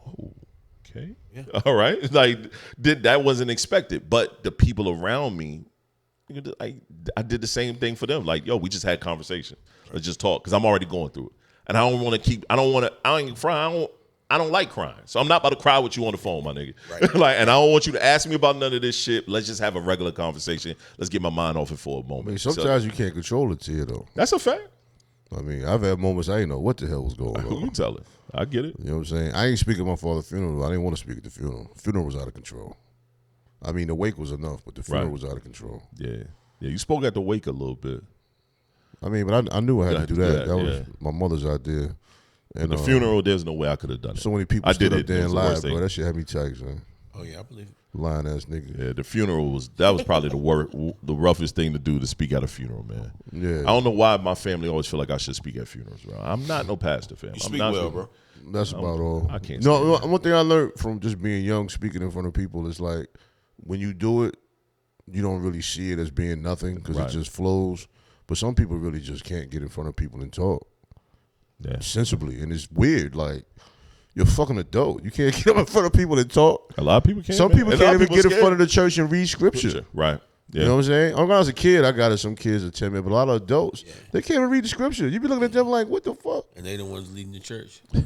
oh, okay. Yeah. All right. Like that wasn't expected. But the people around me, I did the same thing for them. Like, yo, we just had conversation. Let's just talk because I'm already going through it. And I don't want to I ain't crying. I don't like crying. So I'm not about to cry with you on the phone, my nigga. Right. And I don't want you to ask me about none of this shit. Let's just have a regular conversation. Let's get my mind off it for a moment. Sometimes you can't control a tear, though. That's a fact. I've had moments I didn't know what the hell was going on. Who you telling? I get it. You know what I'm saying? I ain't speaking at my father's funeral. I didn't want to speak at the funeral. The funeral was out of control. The wake was enough, but the funeral was out of control. Yeah. Yeah, you spoke at the wake a little bit. But I knew I had to do that. That was my mother's idea. And the funeral, there's no way I could have done it. So many people stood up there and lied, bro. That shit had me tight, man. Oh yeah, I believe it. Lying ass nigga. Yeah, the funeral was probably the roughest thing to do to speak at a funeral, man. Yeah. I don't know why my family always feel like I should speak at funerals, bro. I'm not no pastor, fam. You speak well, bro. That's about all. I can't. No, one thing I learned from just being young, speaking in front of people, is like when you do it, you don't really see it as being nothing because it just flows. But some people really just can't get in front of people and talk sensibly, and it's weird. Like you're a fucking adult. You can't get up in front of people and talk. A lot of people can't. Some people can't even get in front of the church and read scripture. Right. Yeah. You know what I'm saying? When I was a kid, I got it. Some kids are timid, but a lot of adults, they can't even read the scripture. You be looking at them like, what the fuck? And they the ones leading the church. Yeah.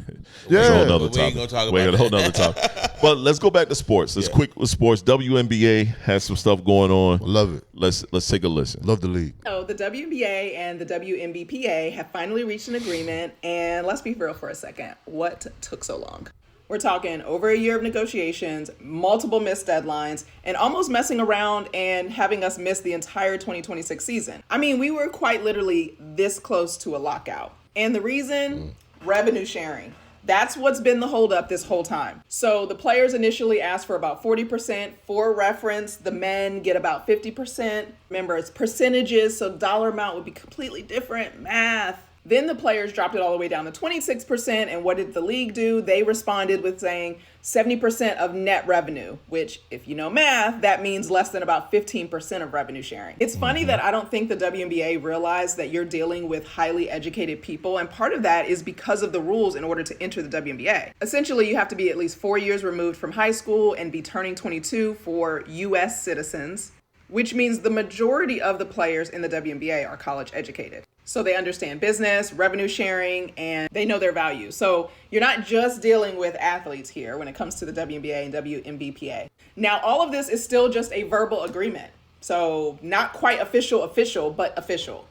That's a whole nother topic. We ain't gonna talk about Wait, a whole nother topic. But let's go back to sports. Let's quick with sports. WNBA has some stuff going on. Love it. Let's take a listen. Love the league. So the WNBA and the WNBPA have finally reached an agreement, and let's be real for a second. What took so long? We're talking over a year of negotiations, multiple missed deadlines, and almost messing around and having us miss the entire 2026 season. We were quite literally this close to a lockout. And the reason? Revenue sharing. That's what's been the holdup this whole time. So the players initially asked for about 40%. For reference, the men get about 50%. Remember, it's percentages, so dollar amount would be completely different. Math. Then the players dropped it all the way down to 26%. And what did the league do? They responded with saying 70% of net revenue, which if you know math, that means less than about 15% of revenue sharing. It's funny that I don't think the WNBA realized that you're dealing with highly educated people. And part of that is because of the rules in order to enter the WNBA. Essentially, you have to be at least 4 years removed from high school and be turning 22 for US citizens, which means the majority of the players in the WNBA are college educated. So they understand business, revenue sharing, and they know their value. So you're not just dealing with athletes here when it comes to the WNBA and WNBPA. Now, all of this is still just a verbal agreement. So not quite official, but official.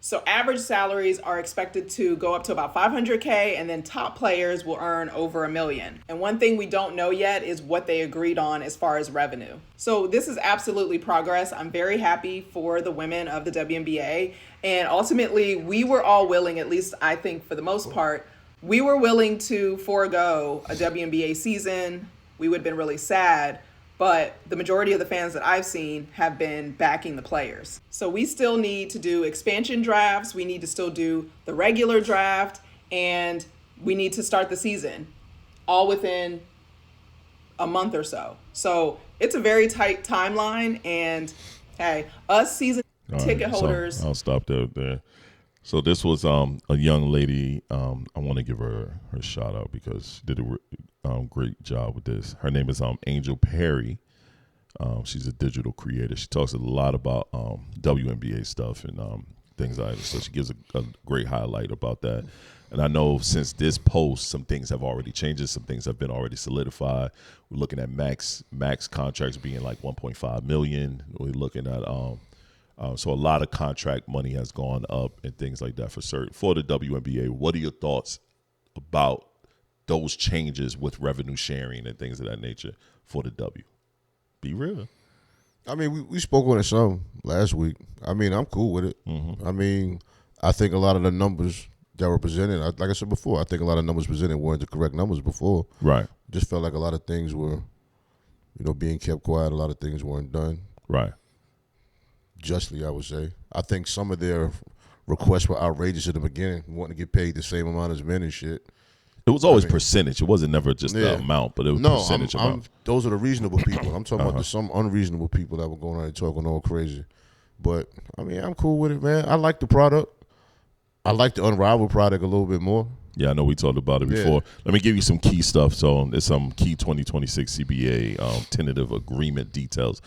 So average salaries are expected to go up to about $500K, and then top players will earn over $1 million. And one thing we don't know yet is what they agreed on as far as revenue. So this is absolutely progress. I'm very happy for the women of the WNBA. And ultimately, we were all willing, at least I think for the most part, we were willing to forego a WNBA season. We would have been really sad. But the majority of the fans that I've seen have been backing the players. So we still need to do expansion drafts. We need to still do the regular draft. And we need to start the season all within a month or so. So it's a very tight timeline. And hey, us season ticket holders. So I'll stop there. So this was a young lady. I want to give her shout out because she did a great job with this. Her name is Angel Perry. She's a digital creator. She talks a lot about WNBA stuff and things like that. So she gives a great highlight about that. And I know since this post, some things have already changed. Some things have been already solidified. We're looking at max contracts being like $1.5 million. We're looking at so a lot of contract money has gone up and things like that for the WNBA. What are your thoughts about those changes with revenue sharing and things of that nature for the W? Be real. We spoke on it some last week. I'm cool with it. Mm-hmm. I think a lot of the numbers that were presented, like I said before, I think a lot of numbers presented weren't the correct numbers before. Right. Just felt like a lot of things were, being kept quiet. A lot of things weren't done. Right. justly, I would say. I think some of their requests were outrageous at the beginning, wanting to get paid the same amount as men and shit. It was always percentage. It wasn't never just the amount, but it was percentage amount. Those are the reasonable people. I'm talking about there's some unreasonable people that were going out and talking all crazy. But, I mean, I'm cool with it, man. I like the product. I like the Unrivaled product a little bit more. Yeah, I know we talked about it before. Let me give you some key stuff. So there's some key 2026 CBA tentative agreement details.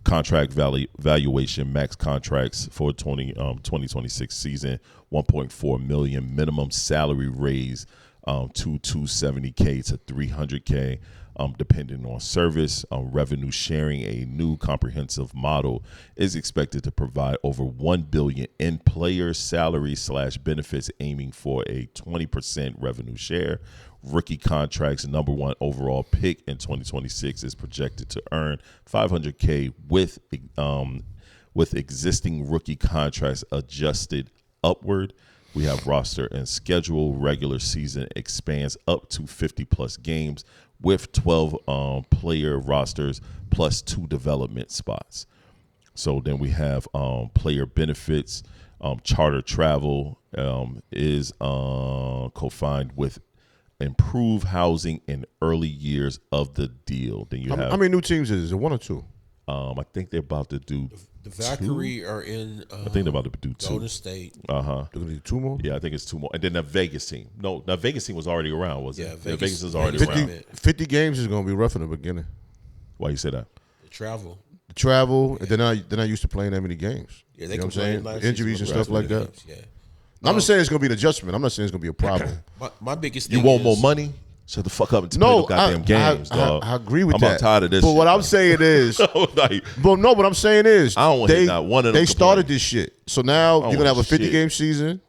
Contract valuation, max contracts for 2026 season, 1.4 million. Minimum salary raise to 270K to 300K, depending on service. Revenue sharing, a new comprehensive model, is expected to provide over $1 billion in player salary / benefits, aiming for a 20% revenue share. Rookie contracts, number 1 overall pick in 2026 is projected to earn $500K with existing rookie contracts adjusted upward. We have roster and schedule. Regular season expands up to 50+ games with 12 player rosters plus 2 development spots. So then we have player benefits. Charter travel is confined with improve housing in early years of the deal. Then you have how many new teams is it? 1 or 2? I think they're about to do The Valkyrie are in. I think they're about to do 2. Golden State. They're gonna do 2 more. Yeah, I think it's 2 more. And then the Vegas team. No, the Vegas team was already around, was it? Yeah, The Vegas is already 50, around. 50 games is gonna be rough in the beginning. Why you say that? The travel. The travel, and they're not used to playing that many games. Yeah, they you know what I'm complained saying? last Injuries and season stuff like that. games, Yeah. I'm just saying it's gonna be an adjustment. I'm not saying it's gonna be a problem. My biggest thing You want is, more money? Shut the fuck up and play No, the goddamn games, dog. I agree with I'm that. tired of this But shit, what I'm man. saying is, Like, what I'm saying is, I don't want to hear not one of them they started complain. this shit. So now you're gonna have a want 50 shit. game season.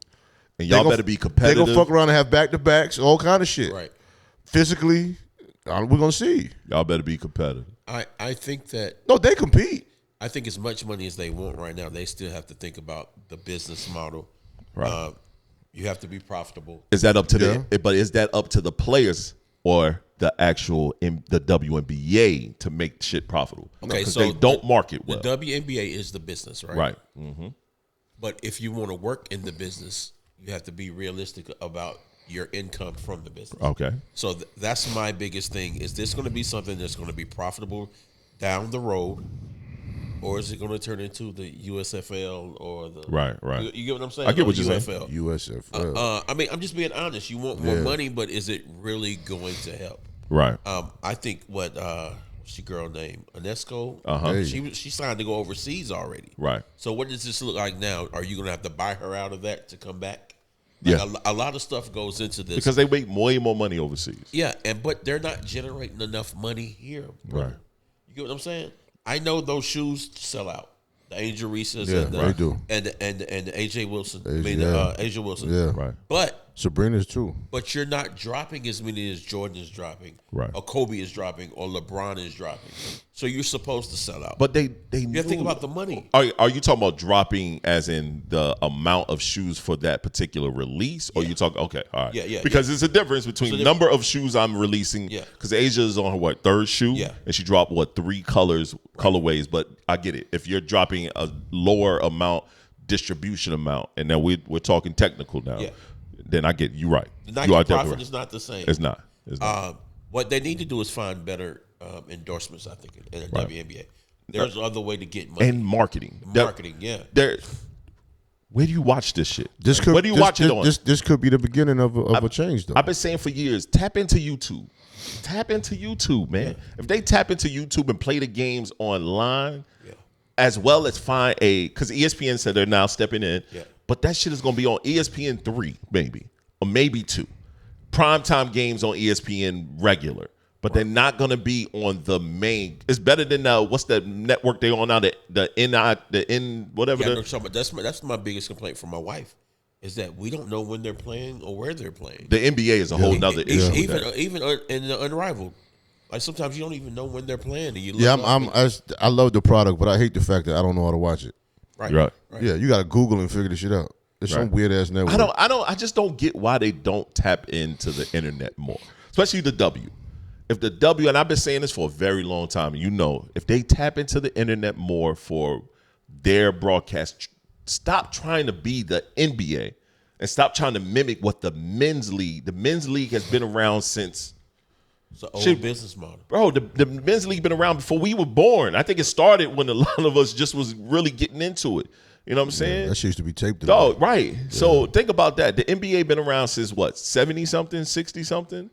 and y'all gonna- better be They're competitive. gonna fuck around and have back to backs, all kind of shit. Right. Physically, we're gonna see. Y'all better be competitive. I think that No, they compete. I think as much money as they want right now, they still have to think about the business model. Right. You have to be profitable. Is that up to Yeah. but is that up to the players or the actual the WNBA to make shit profitable? Okay, because so they don't market well. The WNBA is the business, right? Right. Mm-hmm. But if you want to work in the business, you have to be realistic about your income from the business. Okay. So that's my biggest thing. Is this going to be something that's going to be profitable down the road, or is it going to turn into the USFL or the Right. You get what I'm saying? I get Or what the you're saying. USFL. I mean, I'm just being honest. You want more money, but is it really going to help? Right. I think what's your girl name? Anesco. Uh-huh. She signed to go overseas already. Right. So what does this look like now? Are you going to have to buy her out of that to come back? Yeah. A lot of stuff goes into this Because they make way more money overseas. Yeah, but they're not generating enough money here. Brother. Right. You get what I'm saying? I know those shoes sell out. The Angel Reese's Yeah, and the, they do. and the AJ Wilson. Asia Wilson. Yeah. Right. But Sabrina's too. you're not dropping as many as Jordan is dropping, Right. or Kobe is dropping, or LeBron is dropping. So you're supposed to sell out. But they you have to think about the money. Are you talking about dropping as in the amount of shoes for that particular release? Or you talking, okay, all right. Yeah. Because there's a difference between So number of shoes I'm releasing. Yeah. Because Asia is on her, 3rd shoe? Yeah. And she dropped, 3 colorways. But I get it. If you're dropping a lower amount, distribution amount, and now we're talking technical now, Yeah. then I get you right. The You Nike are profit definitely right. is not the same. It's not. It's not. What they need to do is find better endorsements, I think, in the Right. WNBA. There's other way to get money. And marketing. Marketing, yeah. Where do you watch this shit? This could, Where do you this, watch it on? This could be the beginning of a change, though. I've been saying for years, tap into YouTube. Tap into YouTube, man. If they tap into YouTube and play the games online, as well as find because ESPN said they're now stepping in, but that shit is going to be on ESPN 3, maybe, or maybe 2. Primetime games on ESPN regular, but they're not going to be on the main. It's better than what's the network they on now? Whatever. Yeah, no trouble. That's my biggest complaint from my wife, is that we don't know when they're playing or where they're playing. The NBA is a whole nother issue. Even in the Unrivaled, like sometimes you don't even know when they're playing. And you look Yeah, up I love the product, but I hate the fact that I don't know how to watch it. Right. Yeah, you got to Google and figure this shit out. It's some weird ass network. I just don't get why they don't tap into the internet more, especially the W. if the W, and I've been saying this for a very long time, you know, if they tap into the internet more for their broadcast, stop trying to be the NBA and stop trying to mimic what the men's league has been around since. It's an old business model. Bro, the men's league been around before we were born. I think it started when a lot of us just was really getting into it. You know what I'm saying? That shit used to be taped. Dog, right. Yeah. So think about that. The NBA been around since what, 70-something, 60-something?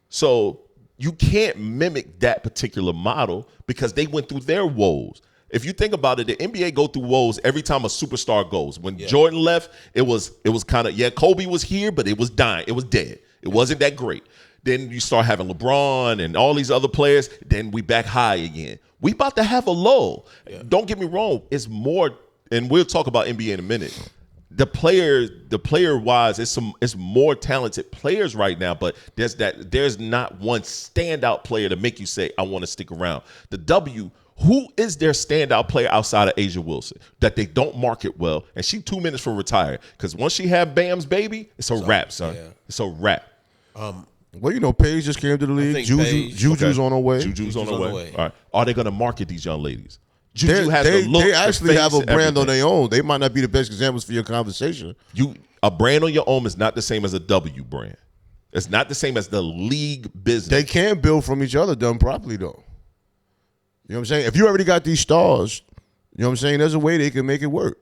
So you can't mimic that particular model because they went through their woes. If you think about it, the NBA go through woes every time a superstar goes. When Jordan left, it was kind of, Kobe was here, but it was dying. It was dead. It wasn't that great. Then you start having LeBron and all these other players. Then we back high again. We about to have a lull. Yeah. Don't get me wrong. It's more, and we'll talk about NBA in a minute. The player wise, it's more talented players right now, but there's not one standout player to make you say, I want to stick around. The W, who is their standout player outside of Asia Wilson that they don't market well? And she 2 minutes from retire. Because once she have Bam's baby, it's a wrap, son. Yeah. It's a wrap. Well, you know, Paige just came to the league. Juju's on her way. Juju's on her way. All right. Are they going to market these young ladies? Juju has the look. They actually have a brand everything on their own. They might not be the best examples for your conversation. A brand on your own is not the same as a W brand. It's not the same as the league business. They can build from each other done properly, though. You know what I'm saying? If you already got these stars, you know what I'm saying, there's a way they can make it work.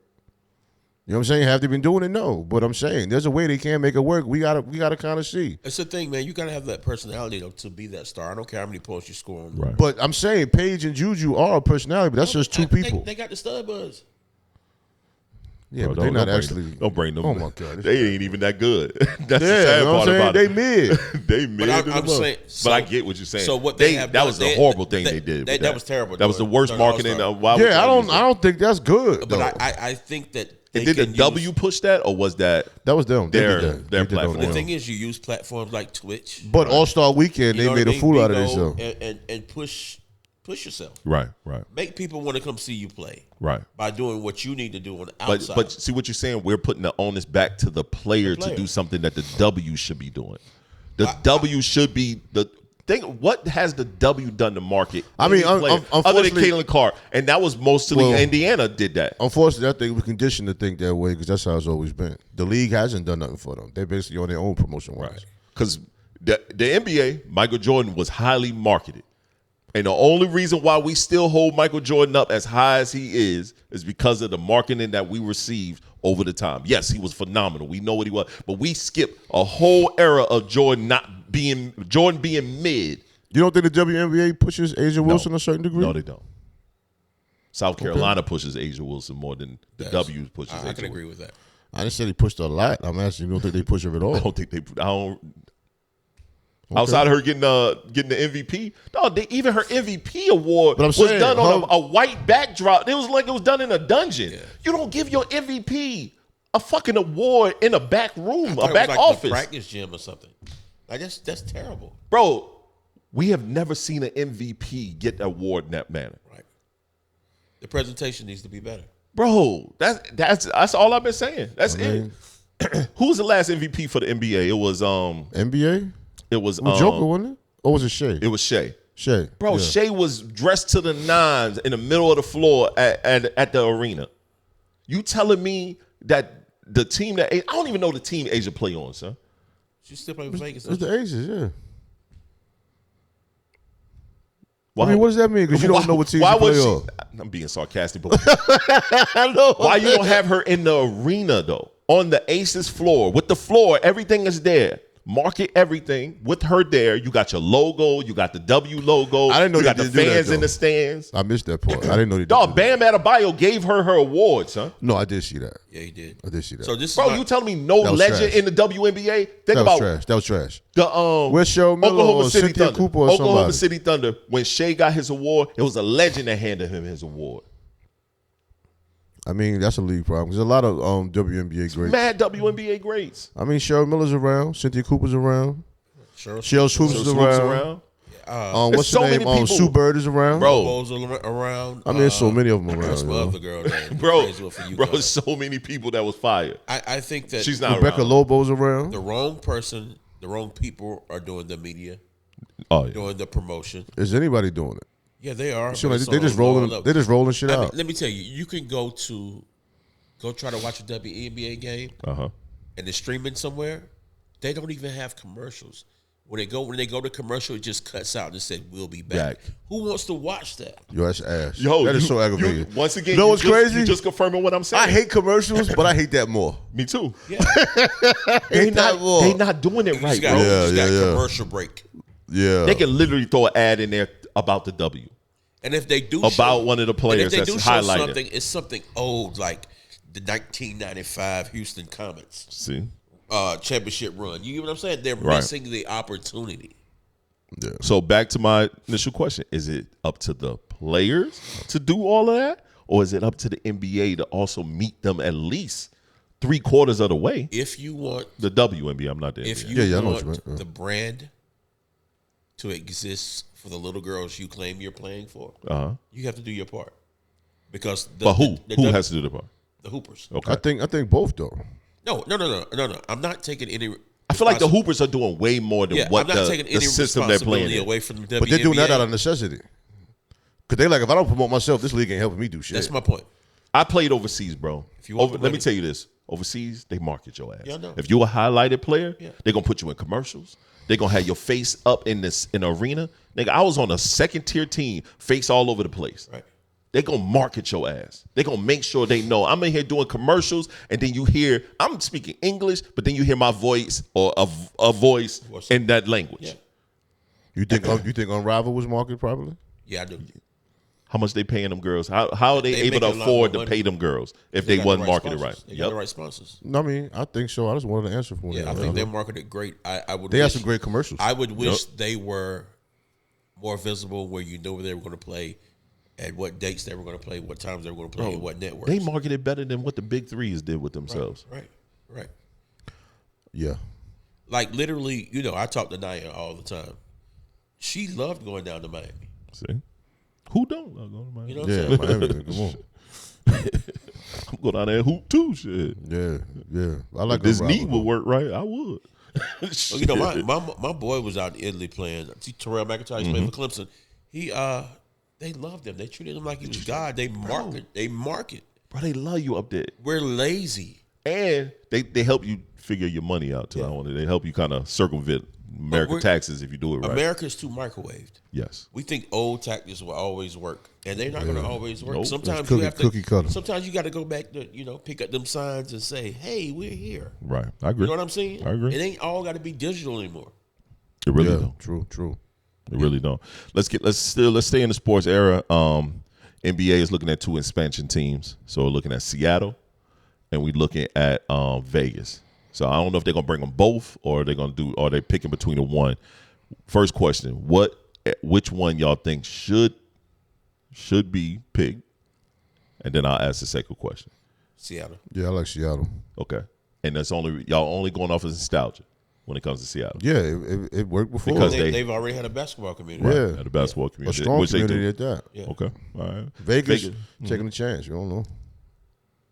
You know what I'm saying? Have they been doing it? No. But I'm saying there's a way they can make it work. We gotta kind of see. It's the thing, man. You gotta have that personality though to be that star. I don't care how many points you score on. Right. But I'm saying Paige and Juju are a personality, but that's just two people. They got the stud buzz. Yeah, bro, but they're not actually. Don't bring them. Oh my god, they ain't even that good. That's the sad part about they it. mid. They mid. But I'm saying, but I get what you're saying. So what that was the horrible thing they did. That was terrible. That was the worst marketing. Yeah, I don't think that's good. But I think that. And did the W push that, or was that was them? Their platform? The thing is, you use platforms like Twitch. But All-Star Weekend, they made a fool out of themselves. And push yourself. Right. Make people want to come see you play. Right. By doing what you need to do on the outside. But see what you're saying? We're putting the onus back to the player to do something that the W should be doing. The W should be the thing. What has the W done to market? I mean, other than Caitlin Clark, and that was mostly Indiana did that. Unfortunately, I think we're conditioned to think that way because that's how it's always been. The league hasn't done nothing for them. They're basically on their own promotion wise. Right. Because the NBA, Michael Jordan was highly marketed. And the only reason why we still hold Michael Jordan up as high as he is because of the marketing that we received over the time. Yes, he was phenomenal. We know what he was. But we skipped a whole era of Jordan being mid. You don't think the WNBA pushes Asia Wilson a certain degree? No, they don't. South Carolina pushes Asia Wilson more than the W pushes Asia Wilson. I can agree with that. I didn't say they pushed her a lot. I'm asking you don't think they push her at all? I don't. Okay. Outside of her getting the MVP, no, even her MVP award was done on a white backdrop. It was like it was done in a dungeon. Yeah. You don't give your MVP a fucking award in a back room, a back office, the practice gym or something. Like that's terrible, bro. We have never seen an MVP get an award in that manner. Right. The presentation needs to be better, bro. That's all I've been saying. That's it. Who was the last MVP for the NBA? It was NBA. It was Joker, wasn't it? Or was it Shea? It was Shea. Bro, yeah. Shea was dressed to the nines in the middle of the floor at the arena. You telling me that the team that I don't even know the team Asia play on, son. She still play with Vegas. It's the Asians, yeah. Why? I mean, what does that mean? Because you don't know what team she play on. I'm being sarcastic, but I know. Why you don't have her in the arena though? On the Aces floor with the floor, everything is there. Market everything with her there. You got your logo. You got the W logo. I didn't know you got the fans that, in the stands. I missed that part. I didn't know they did. Dog, Bam Adebayo gave her award, son. No, I did see that. Yeah, he did. I did see that. So this, bro, you telling me no legend in the WNBA? That was trash. The where's Cheryl Miller Oklahoma or City Cynthia Thunder. Cooper or Oklahoma somebody? City Thunder. When Shea got his award, it was a legend that handed him his award. I mean, that's a league problem. There's a lot of WNBA greats. Mad WNBA greats. I mean, Cheryl Miller's around. Cynthia Cooper's around. Cheryl Swoops is around. What's so her name? Sue Bird is around. Bro. Around. I mean, there's so many of them around. That's my other girl name. Bro, so many people that was fired. I think that she's not Rebecca around. Lobo's around. The wrong person, the wrong people are doing the media. Oh yeah. doing the promotion. Is anybody doing it? Yeah, they are. So but like, it's they on just a lower rolling. level. They just rolling shit I mean, out. let me tell you, you can go try to watch a WNBA game, and it's streaming somewhere. They don't even have commercials. When they go to commercial, it just cuts out and said, "We'll be back." Who wants to watch that? Yo, that's ass. Yo, that is so aggravating. Once again, you know what's crazy? You just confirming what I'm saying. I hate commercials, but I hate that more. Me too. Yeah, They not doing it right, got, bro. you just got yeah. commercial break. Yeah, They can literally throw an ad in there about the W. And if they do About one of the players and if they that's do show highlighted. something, it's something old like the 1995 Houston Comets See? championship run. You get what I'm saying? They're Right. missing the opportunity. yeah. So back to my initial question. Is it up to the players to do all of that? Or is it up to the NBA to also meet them at least 3/4 of the way? If you want, The WNBA, I'm not there. if yet. you Yeah, I know what you want meant, yeah. the brand to exist for the little girls you claim you're playing for, you have to do your part. Because But who? the Who has to do the part? the Hoopers? Okay. I think both though. No. I'm not taking any. I feel like the Hoopers are doing way more than what I'm not the taking any system they're playing responsibility in. away from the WNBA. But they're doing that out of necessity. Cause they like, if I don't promote myself, this league ain't helping me do shit. That's my point. I played overseas, bro. If you want the Let me money- tell you this. Overseas, they market your ass. Yeah, I know. If you're a highlighted player, Yeah. they're gonna put you in commercials. They're gonna have your face up in an arena. Nigga, I was on a second tier team, face all over the place. Right. They're gonna market your ass. They're gonna make sure they know I'm in here doing commercials, and then you hear I'm speaking English, but then you hear my voice or a voice in that language. Yeah. You think Unrivaled was marketed properly? Yeah, I do. How much they paying them girls? How are they able make to a lot afford more to money. pay them girls if they got wasn't the marketed sponsors. right? They got the right sponsors. No, I mean, I think so. I just wanted to answer for Yeah, I think they're marketed great. I would. They wish, have some great commercials. I would wish they were more visible, where you know where they were going to play, at what dates they were going to play, what times they were going to play, and what networks. They marketed better than what the big threes did with themselves. Right. Yeah. Like literally, I talk to Naya all the time. She loved going down to Miami. See, who don't love going to Miami? You know what I'm Yeah, saying? Miami, come on. I'm going down there and hoop too. Shit, Yeah. I like if this knee Unrivaled. would work right, I would. Well, my boy was out in Italy playing. See, Terrell McIntyre playing for Clemson. They loved him. They treated him like he was God. They market. Bro, they love you up there, We're lazy. and they help you figure your money out too. Yeah. They help you kind of circumvent American we're- taxes if you do it right. America's too microwaved. Yes. We think old tactics will always work, and they're not going to always work. Nope. Sometimes It's you have to. cookie cutter. Sometimes you got to go back to pick up them signs and say, "Hey, we're here." Right. I agree. You know what I'm saying? I agree. It ain't all got to be digital anymore. It really Yeah, don't. true. They really don't. Let's stay in the sports era. NBA is looking at two expansion teams. So we're looking at Seattle, and we're looking at Vegas. So I don't know if they're gonna bring them both, or are they picking between the one. First question: which one y'all think should be picked? And then I'll ask the second question. Seattle. Yeah, I like Seattle. Okay. And that's y'all only going off of nostalgia when it comes to Seattle. Yeah, it worked before. Because They've already had a basketball community. Yeah. At the basketball a community, strong which they community do. at that. Yeah. Okay. All right. Vegas taking a chance. You don't know.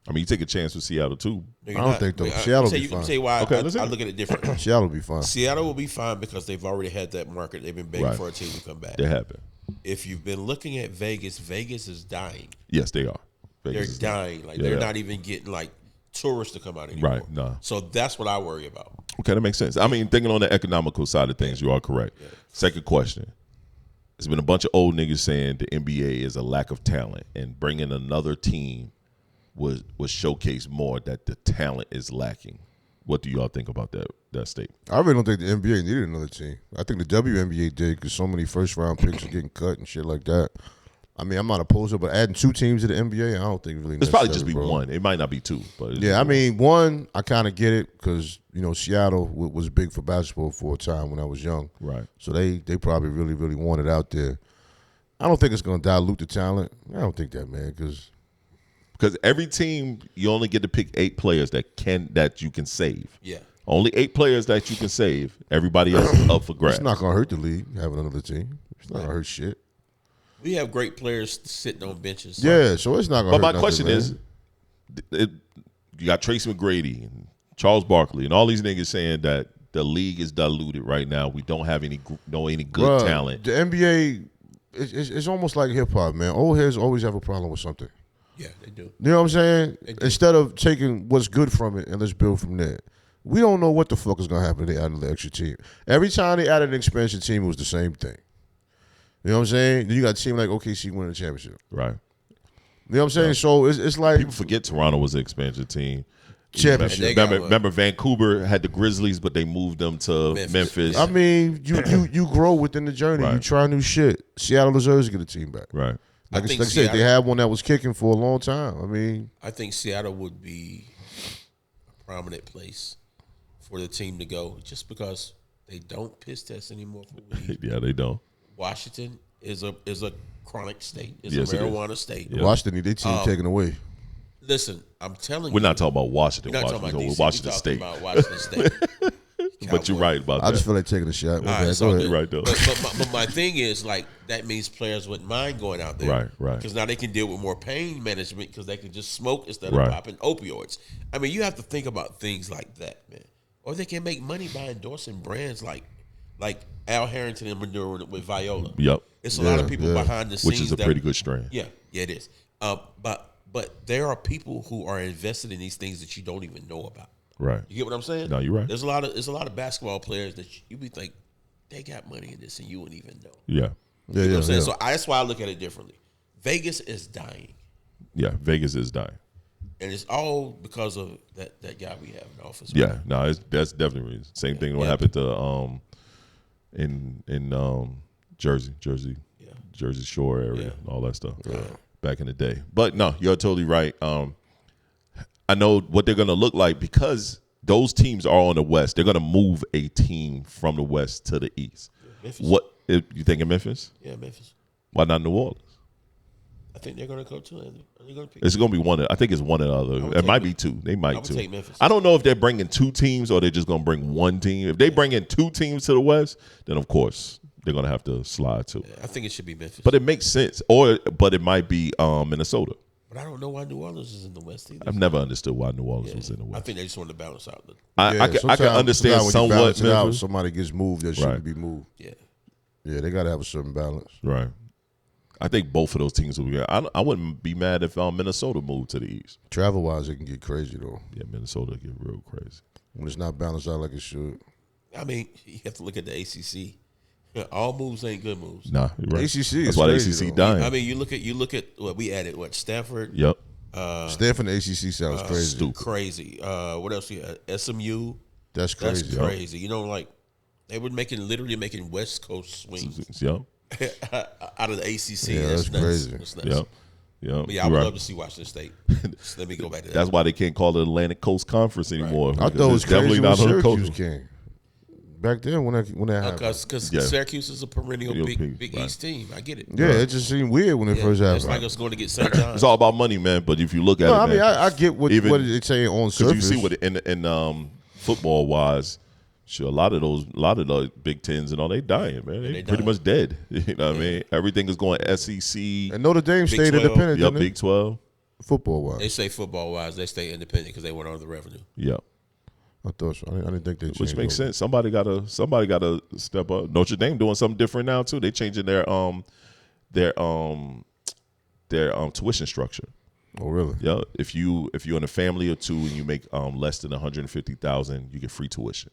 I mean, you take a chance with Seattle too. No, I you're don't not. think though. Let me Seattle tell be you- let me fine. tell you why Okay, let's I hear it. look at it differently. Seattle will be fine. Seattle will be fine because they've already had that market. They've been begging Right. for a team to come back. They happen. If you've been looking at Vegas, Vegas is dying. Yes, they are. They're Vegas is dying. Like Yeah. they're not even getting like tourists to come out anymore. Right, nah. So that's what I worry about. Okay, that makes sense. I mean, thinking on the economical side of things, you are correct. Second question. There's been a bunch of old niggas saying the NBA is a lack of talent, and bringing another team was showcase more that the talent is lacking. What do y'all think about that statement? I really don't think the NBA needed another team. I think the WNBA did because so many first-round picks are getting cut and shit like that. I mean, I'm not opposed to it, but adding two teams to the NBA, I don't think really It's probably necessary, just be bro. one. It might not be two, but it's Yeah, I just mean, one, I kind of get it because, Seattle was big for basketball for a time when I was young. one. Right. So they probably really, really want it out there. I don't think it's going to dilute the talent. I don't think that, man, because Because every team, you only get to pick 8 players that you can save. Yeah. Only 8 players that you can save. Everybody else is up for grabs. it's not going to hurt the league having another team. It's not going to hurt shit. We have great players sitting on benches. Yeah, so it's not going to But hurt my question man. is, you got Tracy McGrady and Charles Barkley and all these niggas saying that The league is diluted right now. We don't have any good Bruh, talent. The NBA, it's almost like hip hop, man. Old heads always have a problem with something. Yeah, they do. You know what I'm saying? Instead of taking what's good from it and let's build from there. We don't know what the fuck is gonna happen if they add an extra team. Every time they added an expansion team, it was the same thing. You know what I'm saying? Then you got a team like OKC winning the championship. Right. You know what I'm saying? So it's like People forget Toronto was an expansion team. championship. Remember, Vancouver had the Grizzlies, but they moved them to Memphis. I mean, you grow within the journey. You Right. try new shit. Seattle deserves to get a team back. Right. Like I think said, they had one that was kicking for a long time. I mean, I think Seattle would be a prominent place for the team to go, just because they don't piss test anymore for weed. Yeah, they don't. Washington is a chronic state. It's Yes, a it is. marijuana state. Yeah. Washington need their team taken away. Listen, I'm telling We're you, not talking about Washington. we're not talking about We're DC. Washington We're State. talking about Washington State. But you're right about I that. just feel like taking a shot. All right, Okay, so go ahead. Right, though. But my thing is, like, that means players wouldn't mind going out there. Right. Because now they can deal with more pain management because they can just smoke instead Right. of popping opioids. I mean, you have to think about things like that, man. Or they can make money by endorsing brands like Al Harrington and Maduro with Viola. Yep. It's a lot of people behind the scenes. Which is a pretty good strain. Yeah, it is. But there are people who are invested in these things that you don't even know about. Right. You get what I'm saying? No, you're right. There's a lot of basketball players that you be think they got money in this and you wouldn't even know. Yeah. Yeah, You know what I'm yeah, saying? yeah. So that's why I look at it differently. Vegas is dying, Yeah. Vegas is dying. and it's all because of that guy we have in office. Yeah. No, that's definitely reason. Same thing what happened to in Jersey Shore area, Yeah. all that stuff back in the day. But no, you're totally right. I know what they're gonna look like because those teams are on the West. They're gonna move a team from the West to the East. Memphis. What you think of Memphis? Yeah, Memphis. Why not New Orleans? I think they're going to go too. Are they going to pick? It's gonna be one. I think it's one or the other. would It take might be Memphis. two. They might I would too. take Memphis. I don't know if they're bringing two teams or they're just gonna bring one team. If they bring in two teams to the West, then of course they're gonna have to slide too. Yeah, I think it should be Memphis. But it makes sense. But it might be Minnesota. But I don't know why New Orleans is in the West either. I've never understood why New Orleans was in the I West. think they just wanted to balance out. I can understand when you somewhat balance it out, Memphis. somebody gets moved that shouldn't Right. be moved. Yeah. Yeah, they got to have a certain balance. Right. I think both of those teams will be. I wouldn't be mad if Minnesota moved to the East. Travel wise, it can get crazy though Yeah, Minnesota get real crazy. when it's not balanced out like it should. I mean, you have to look at the ACC. All moves ain't good moves. Nah, you're right. ACC That's is why the crazy, ACC though. dying. I mean, you look at what we added. What Stanford? Yep. Stanford and ACC sounds crazy. stupid. Crazy. What else? You had? SMU. That's crazy. That's crazy. You know, like they were literally making West Coast swings Yep. out of the ACC. Yeah, that's nuts. crazy. That's nuts. Yep. Yep. But yeah, I You're would right. love to see Washington State. So let me go back to that. That's why they can't call it Atlantic Coast Conference anymore. I thought it was because it's crazy when on the Syracuse coast. came. Back then, when that happened. Because Yeah. Syracuse is a perennial Real big right. East team. I get it. Yeah, it just seemed weird when it first It's happened. like us going to get St. John's. It's all about money, man. But if you look at No, it, I mean, man, I get what they're saying on because surface. you see what in football wise, sure, a lot of the Big Tens and all they dying, man. They pretty dying. much dead. You know what I mean? Everything is going SEC. And Notre Dame Big stayed 12. independent, Yep, didn't Big 12. football wise. They say football wise, they stay independent because they want all the revenue. Yep. I thought so. I didn't think they changed. Which makes over. sense. Somebody gotta step up. Notre Dame doing something different now too. They changing their tuition structure. Oh, really? Yeah. If you're in a family of two and you make less than $150,000, you get free tuition.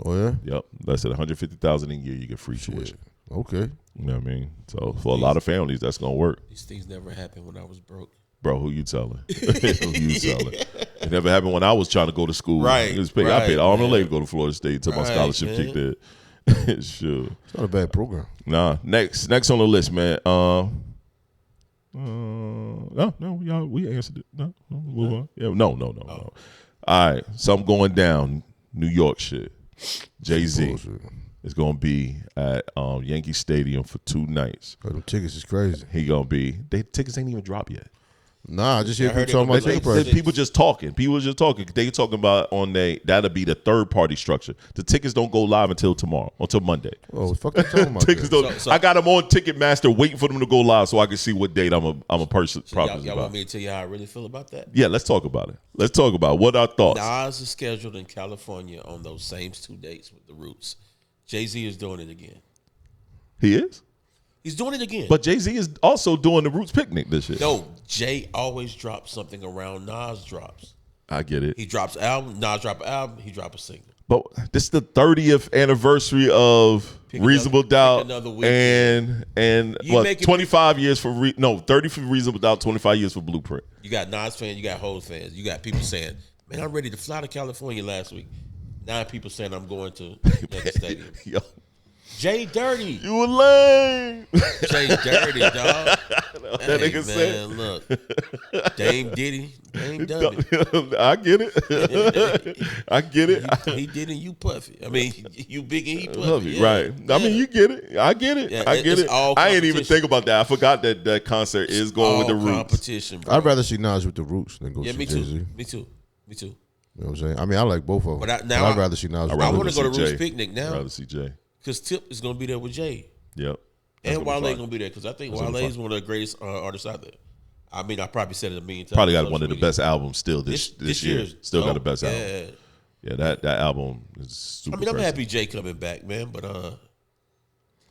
Oh, yeah? Yep. Less than $150,000 a year, you get free tuition. Okay. You know what I mean? So for a lot of families, that's gonna work. These things never happened when I was broke. Bro, who you telling? Who you telling? It never happened when I was trying to go to school. Right, It was paid. I right, paid arm and man. leg to go to Florida State until my Right, scholarship man. kicked in. Sure. It's not a bad program. Nah. Next on the list, man. No, y'all, we answered it. No, move on. Yeah, no. All right, so I'm going down New York shit. Jay-Z Bullshit. is gonna be at Yankee Stadium for 2 nights. Oh, them tickets is crazy. He gonna be. Tickets ain't even dropped yet. Nah, I just hear I heard people talking it about was ticket like prices. People just talking. People just talking. They talking about that'll be the third party structure. The tickets don't go live until tomorrow, until Monday. Oh, fuck they talking about Tickets that? don't. So- I got them on Ticketmaster waiting for them to go live so I can see what date I'm a person. So y'all about. want me to tell you how I really feel about that? Yeah, let's talk about it. Let's talk about it. What are our thoughts. Nas is scheduled in California on those same 2 dates with the Roots. Jay-Z is doing it again. He is, He's doing it again. but Jay-Z is also doing the Roots picnic this year. no, Jay always drops something around Nas drops. I get it, He drops album, Nas drop an album, he drop a single. but this is the 30th anniversary of Pick Reasonable another- Doubt, pick another weekend. and You what make it- 25 years for 30 for Reasonable Doubt, 25 years for Blueprint. You got Nas fans, you got Hov fans, you got people saying, "Man, I'm ready to fly to California last week." Now people saying I'm going to Yankee Stadium. Yo, Jay Dirty, you a lame. Jay Dirty, dog. That nigga said. Look, Dame Diddy, Dame Dummy. I get it. I get it. He did and you puffy. I mean, you big and he puffy. Love it, Yeah. right? I mean, you get it. I get it. Yeah, I get it's it. all I ain't even competition. think about that. I forgot that concert is going with the All Roots. competition, bro. I'd rather see Nas with the Roots than go Yeah, see me Jay-Z. too. Me too. Me too. You know what I'm saying? I mean, I like both of them. But now I'd rather see Nas. I'd with I rather the want to Roots. go to see Roots Jay. Picnic I'd now rather see Jay. because Tip is going to be there with Jay. Yep. And gonna be Wale fire. going to be there because I think That's gonna Wale be is one of the greatest artists out there. I mean, I probably said it a million times. Probably got on one of the social best albums still this year. year's Still got the dope. best album. Yeah. Yeah, that album is super I mean, I'm crazy. happy Jay coming back, man. But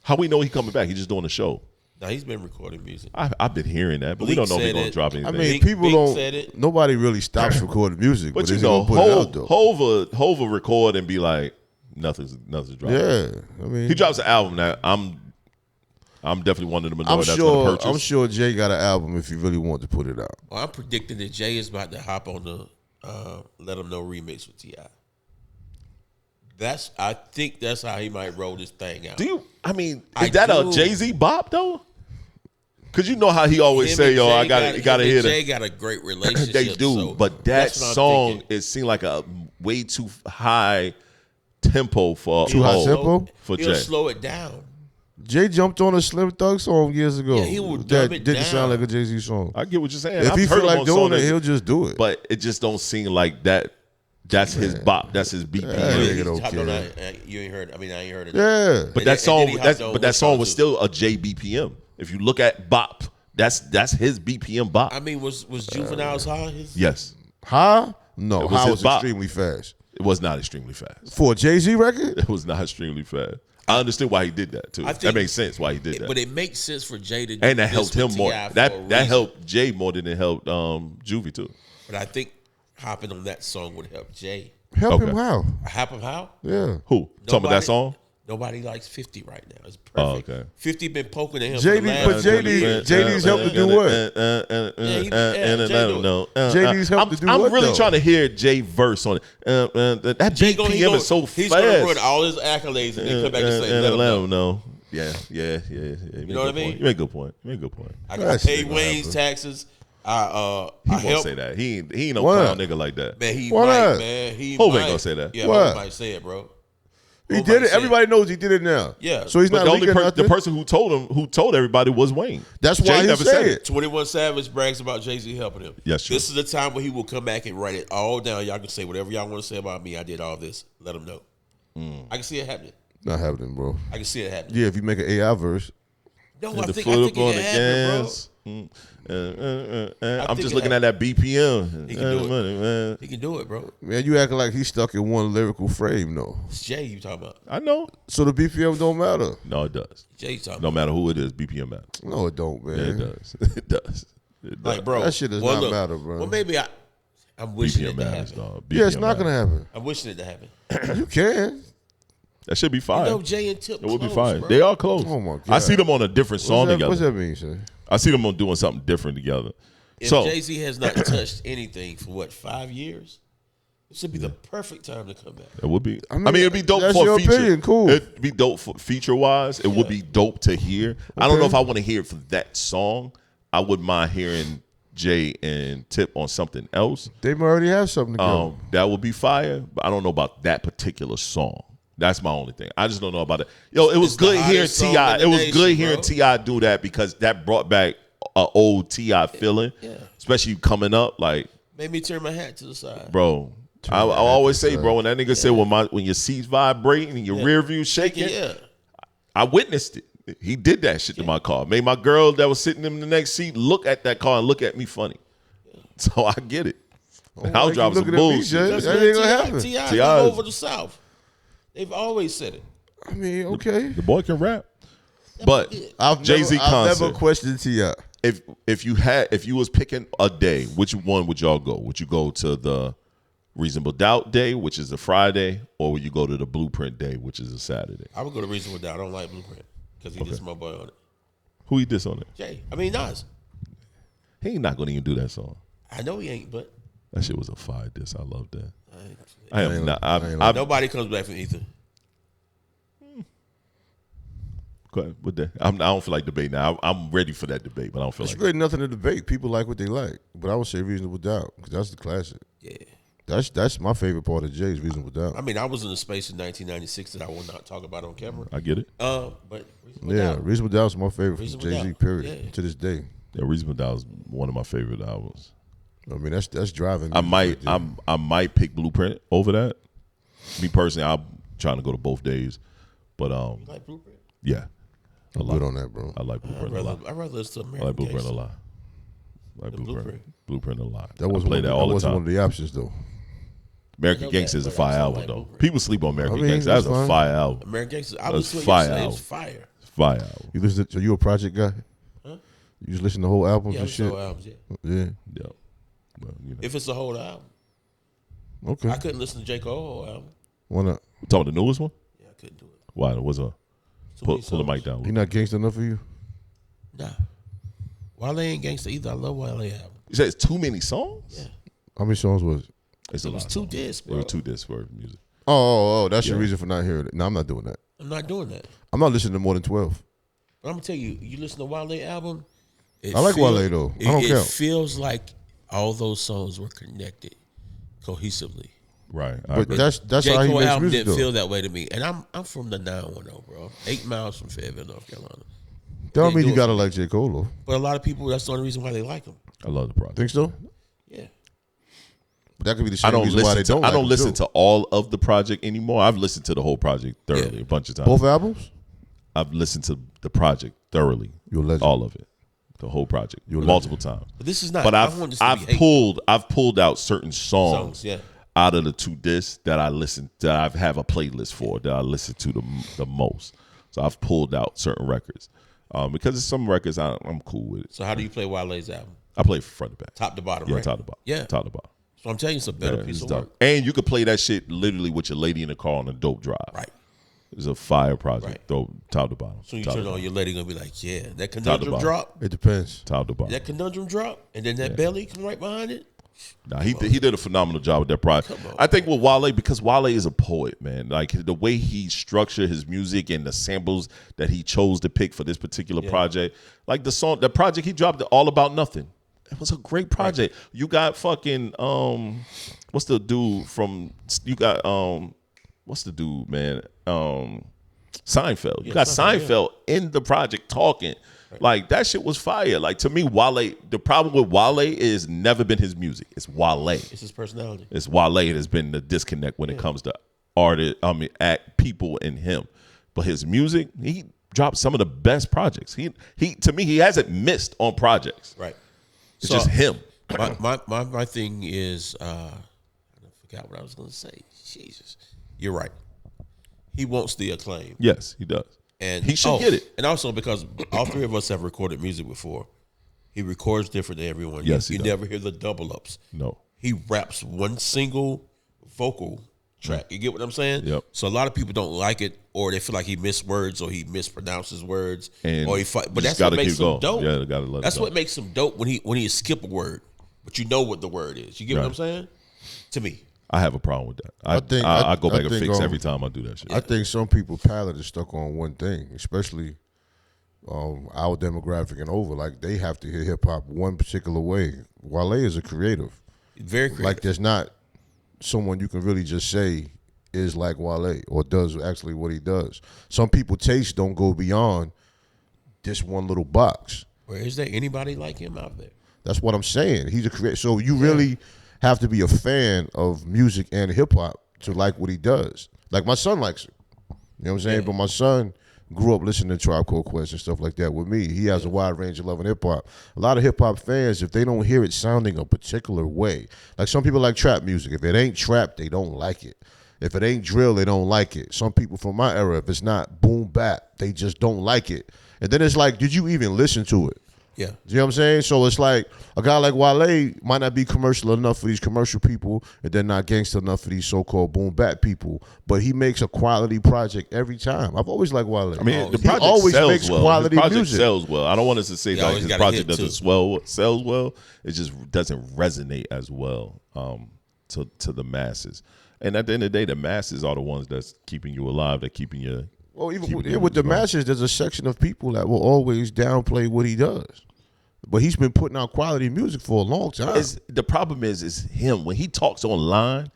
How we know he coming back? He just doing a show. now he's been recording music. I've been hearing that, but we Bleak don't know if he's said gonna it. drop anything. I mean, Big- people Big said don't. it. Nobody really stops recording music, but but you is know, he gonna put it out though? Hova will record and be like, nothing's dropping. Yeah, I mean, He drops an album that I'm definitely one of the minority I'm that's gonna sure. purchase. I'm sure Jay got an album if he really want to put it out. Well, I'm predicting that Jay is about to hop on the Let Him Know remix with T.I. I think that's how he might roll this thing out. Do you? I mean, I is that a do. Jay-Z bop though? Because you know how he always Him say, and "Yo, Jay I gotta him and hear Jay that." got a great relationship. They do, so but that that's what I'm song thinking. it seemed like a way too high tempo for Too high Hov, tempo? for He'll Jay. slow it down. Jay jumped on a Slim Thug song years ago. Yeah, he will that dumb it didn't sound down. like a Jay-Z song. I get what you're saying. If I've he heard feel him like on doing songs, it, he'll just do it. but it just don't seem like that. That's his bop. That's his BPM. Yeah, He's nigga don't hopped on care. that. You ain't heard. I mean, I ain't heard it. Yeah, But And that song, then he hopped on but that with song was Song still a J BPM. If you look at bop, that's his BPM bop. I mean, was Juvenile's high? His Yes, High? No, It was High his was bop. extremely fast. it was not extremely fast. For a Jay-Z record? It was not extremely fast. I understood why he did that too. I That think- makes sense why he did that. But it makes sense for Jay to do And that this helped with him more. T.I. for a That reason. helped Jay more than it helped Juvie too. But I think hopping on that song would help Jay. Help Okay. him how? Happen how? Yeah. Who? Talking about that song? Nobody likes 50 right now. It's perfect. Oh, okay. 50 been poking at him JD for the last but 20 years. JD's helped to do what? JD's helped to do I'm what, really though? trying to hear Jay verse on it. That Jay BPM is so he's fast. gonna run all his accolades and then come back and say, let him know. know. Yeah. You know what I mean? You make a good point. I That pay shit gonna Wayne's happen. taxes. He I won't help. say that. He ain't no Why clown not? nigga like that. Man, he Why might, not? man. He Hov might. ain't gonna say that. Yeah, Why? Hov might say it, bro. He Hov did might it. say Everybody knows he did it now. Yeah. So he's But not the only leaking the nothing. person who told everybody was Wayne. That's Jay why he never said said it. 21 Savage brags about Jay-Z helping him. Yes, true. This is the time where he will come back and write it all down. Y'all can say whatever y'all want to say about me. I did all this. Let him know. I can see it happening. Not happening, bro. I can see it happening. Yeah, if you make an AI verse. No, And I the think foot it up on can the happen, bro. gas. I'm think just it looking at that BPM. He can do it. Money, man. He can do it, bro. Man, you acting like he's stuck in one lyrical frame, though. It's Jay you talking about. I know. So the BPM don't matter. No, it does. Jay you talking No about. matter who it is, BPM matters. No, it don't, man. Yeah, it does. It does. It does. Like, bro. That shit does well, not matter, bro. Well, maybe I'm wishing BPM it to matters, happen. dog. Yeah, it's BPM not matters. gonna happen. I'm wishing it to happen. You can. That should be fine. You know, Jay and Tip It would be close, fine. bro. They are close. Oh, my God. I see them on a different song together. What's that mean, sir? I see them on doing something different together. If So Jay-Z has not touched anything for what, 5 years? This would be the perfect time to come back. it would be. I mean, mean, it'd be dope that's for your a feature. opinion, cool. It'd be dope for feature wise. It would be dope to hear. I don't know if I want to hear it for that song. I wouldn't mind hearing Jay and Tip on something else. They might already have something together. That would be fire, but I don't know about that particular song. That's my only thing. I just don't know about it. Yo, it was It's the good hearing hottest song T.I. in the It was nation, good hearing bro. T.I. do that because that brought back a old T.I. feeling, Yeah. especially coming up. Like, Made me turn my hat to the side. bro, I always say, bro, when that nigga said when your seat's vibrating and your rear view shaking, Yeah. I witnessed it. He did that shit to my car. Made my girl that was sitting in the next seat look at that car and look at me funny. So I get it. I was driving some bullshit. That ain't gonna happen. T.I.'s all over the South. They've always said it. I mean, okay. The boy can rap. But Jay-Z I've concert. never questioned T.I. If you was picking a day, which one would y'all go? Would you go to the Reasonable Doubt Day, which is a Friday, or would you go to the Blueprint Day, which is a Saturday? I would go to Reasonable Doubt. I don't like Blueprint because he did my boy on it. Who he diss on it? Jay. I mean, Nas. He ain't not gonna even do that song. I know he ain't, but That shit was a fire diss. I love that. I I am not. nobody comes back from Ether. Go ahead, with that. I don't feel like debating now. I'm ready for that debate, but I don't feel It's like really nothing to debate. People like what they like, but I would say Reasonable Doubt because that's the classic. Yeah. That's my favorite part of Jay's Reasonable Doubt. I mean, I was in a space in 1996 that I will not talk about on camera. I get it. But Reasonable Yeah, Doubt. Reasonable Doubt is my favorite from Reasonable Jay-Z, Doubt. period, Yeah. to this day. Yeah, Reasonable Doubt is one of my favorite albums. I mean, that's driving. I music might right there. I might pick Blueprint over that. Me personally, I'm trying to go to both days, but You like Blueprint? yeah, a I'm lot. good on that, bro. I like Blueprint a lot. I'd rather listen to I American like Blueprint a Gangster. lot. I like Blueprint. Blueprint a lot. That was I play that all the wasn't time. one of the options though. American I know Gangster is that, a but I fire still album like though. Blueprint. People sleep on American I mean, Gangster. That's that's a fine. fire album. American Gangster. I That's listened to it fire yesterday. It album. was fire. Fire album. You listen? So you a Project guy? Huh? You just listen to whole albums Yeah, and it's shit? whole albums, yeah. Yeah. Yeah. Well, you know. If it's a whole album. Okay. I couldn't listen to J. Cole whole album. Why not? Talking the newest one? Yeah, I couldn't do it. Why? What's up? Too Pull many the mic songs. down. He not gangster enough for you? Nah. Wale ain't gangster either. I love Wale album. You said it's too many songs? Yeah. How many songs was it? It's a It was lot of 2 songs. discs, There were bro. 2 discs for music. Oh, that's your Yeah. reason for not hearing it. No, I'm not doing that. I'm not doing that. I'm not listening to more than 12. But I'm gonna tell you, you listen to Wale album. I like Wale, though. I don't it count. feels like all those songs were connected cohesively. Right. I But agree. that's J. how he Cole makes album music, didn't though. feel that way to me, and I'm from the 910, bro. 8 miles from Fayetteville, North Carolina. That don't They mean do you it gotta for me. like J. Cole, though. But a lot of people, that's the only reason why they like him. I love the project. Think so? Yeah. But that could be the I same don't reason why they listen to don't. I don't like listen him, too. to all of the project anymore. I've listened to the whole project thoroughly Yeah. a bunch of times. Both albums? I've listened to the project thoroughly. You're a legend. All of it. The whole project. You're a Multiple times. But this is not. But I want this to I've be hate pulled out certain songs songs. Yeah. out of the 2 discs that I listen that I have a playlist for that I listen to the most. So I've pulled out certain records because there's some records I'm cool with it. So how do you play Wale's album? I play from front to back. Top to bottom, Yeah, right? top to bottom. Yeah. top to bottom. So I'm telling you, it's a better Yeah, piece it's of dope. work. And you could play that shit literally with your lady in the car on a dope drive. Right. It's a fire project. Right. Dope, top to bottom. So you top turn to on, bottom. your lady gonna be like, yeah, that to conundrum bottom. drop, It depends. Top to bottom. that conundrum drop, and then that belly come right behind it. Nah, he did a phenomenal job with that project. Come on, I think with Wale, because Wale is a poet, man. Like the way he structured his music and the samples that he chose to pick for this particular project, like the project he dropped, All About Nothing. It was a great project. Right. You got fucking what's the dude from? You got what's the dude, man? Seinfeld. You got Seinfeld in the project talking. Like that shit was fire. Like to me, Wale. The problem with Wale is never been his music. It's Wale. It's his personality. It's Wale. It has been the disconnect when it comes to artists. I mean, people in him. But his music, he dropped some of the best projects. He to me, he hasn't missed on projects. Right. It's just him. My thing is, I forgot what I was gonna say. Jesus, you're right. He wants the acclaim. Yes, he does. And he should get it. And also because all 3 of us have recorded music before. He records different than everyone. Yes, you he does. never hear the double ups. No. He raps one single vocal track. You get what I'm saying? Yep. So a lot of people don't like it, or they feel like he missed words, or he mispronounces words, And or he. But just that's what gotta makes keep him going. dope. Yeah, they gotta let it That's go. what makes him dope when he skip a word, but you know what the word is. You get what Right. I'm saying? To me, I have a problem with that. I think- go back I and think, fix every time I do that shit. I think some people palate is stuck on one thing, especially our demographic and over. Like they have to hear hip hop one particular way. Wale is a creative. very creative. Like there's not someone you can really just say is like Wale or does actually what he does. Some people taste don't go beyond this one little box. Or is there anybody like him out there? That's what I'm saying. He's a creator. So you really have to be a fan of music and hip hop to like what he does. Like my son likes it. You know what I'm saying? Yeah. But my son grew up listening to Tribe Called Quest and stuff like that with me. He has a wide range of love in hip hop. A lot of hip hop fans, if they don't hear it sounding a particular way, like some people like trap music. If it ain't trap, they don't like it. If it ain't drill, they don't like it. Some people from my era, if it's not boom bap, they just don't like it. And then it's like, did you even listen to it? Yeah. You know what I'm saying? So it's like a guy like Wale might not be commercial enough for these commercial people, and then not gangster enough for these so-called boom bap people. But he makes a quality project every time. I've always liked Wale. I mean, the he project always sells makes well. quality His project music. sells well. I don't want us to say He that always his got a project hit, doesn't sells well. It just doesn't resonate as well to the masses. And at the end of the day, the masses are the ones that's keeping you alive. They're keeping you. Well, even keeping you with the going. masses, there's a section of people that will always downplay what he does. But he's been putting out quality music for a long time. The problem is him when he talks online.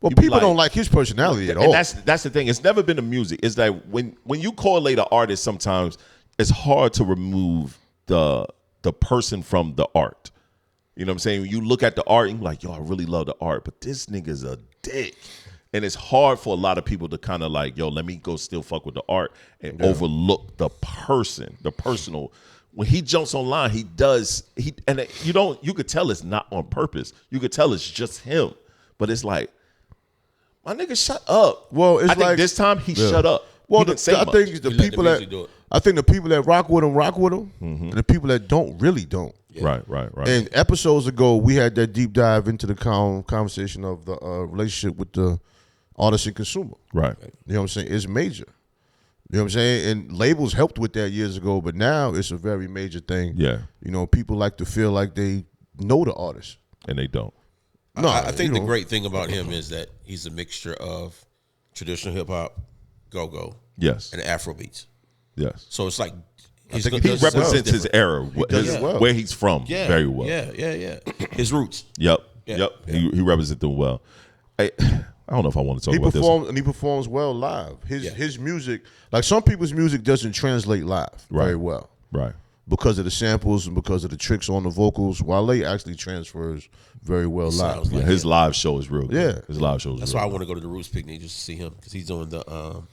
Well, you be people don't like his personality at all. And that's the thing. It's never been the music. It's that when you correlate an artist, sometimes it's hard to remove the person from the art. You know what I'm saying? When you look at the art and you're like, yo, I really love the art, but this nigga's a dick. And it's hard for a lot of people to kind of like, yo, let me go still fuck with the art and overlook the person, the personal. When he jumps online, you could tell it's not on purpose. You could tell it's just him. But it's like, my nigga, shut up. Well, it's I think like- this time he shut up. Well, He didn't say I much. think the He let people the that music do it. I think the people that rock with him, and the people that don't really don't. Right. And episodes ago, we had that deep dive into the conversation of the relationship with the artist and consumer. Right. You know what I'm saying? It's major. You know what I'm saying? And labels helped with that years ago, but now it's a very major thing. Yeah. You know, people like to feel like they know the artist. And they don't. No, I think you the know. great thing about him is that he's a mixture of traditional hip hop, go-go, Yes. and Afro beats. Yes. So it's like think does he He something represents his different. era, does it well. where he's from Yeah, very well. Yeah. His roots. Yep. Yeah. Yep. He represents them well. I don't know if I want to talk He about performs and he performs well live. His music, like some people's music, doesn't translate live very well this. Right. because of the samples and because of the tricks on the vocals. Wale actually transfers very well live. Sounds Yeah, like his him. live show is real good. Yeah. His live show is That's real why I good. want to go to the Roots picnic just to see him because he's doing the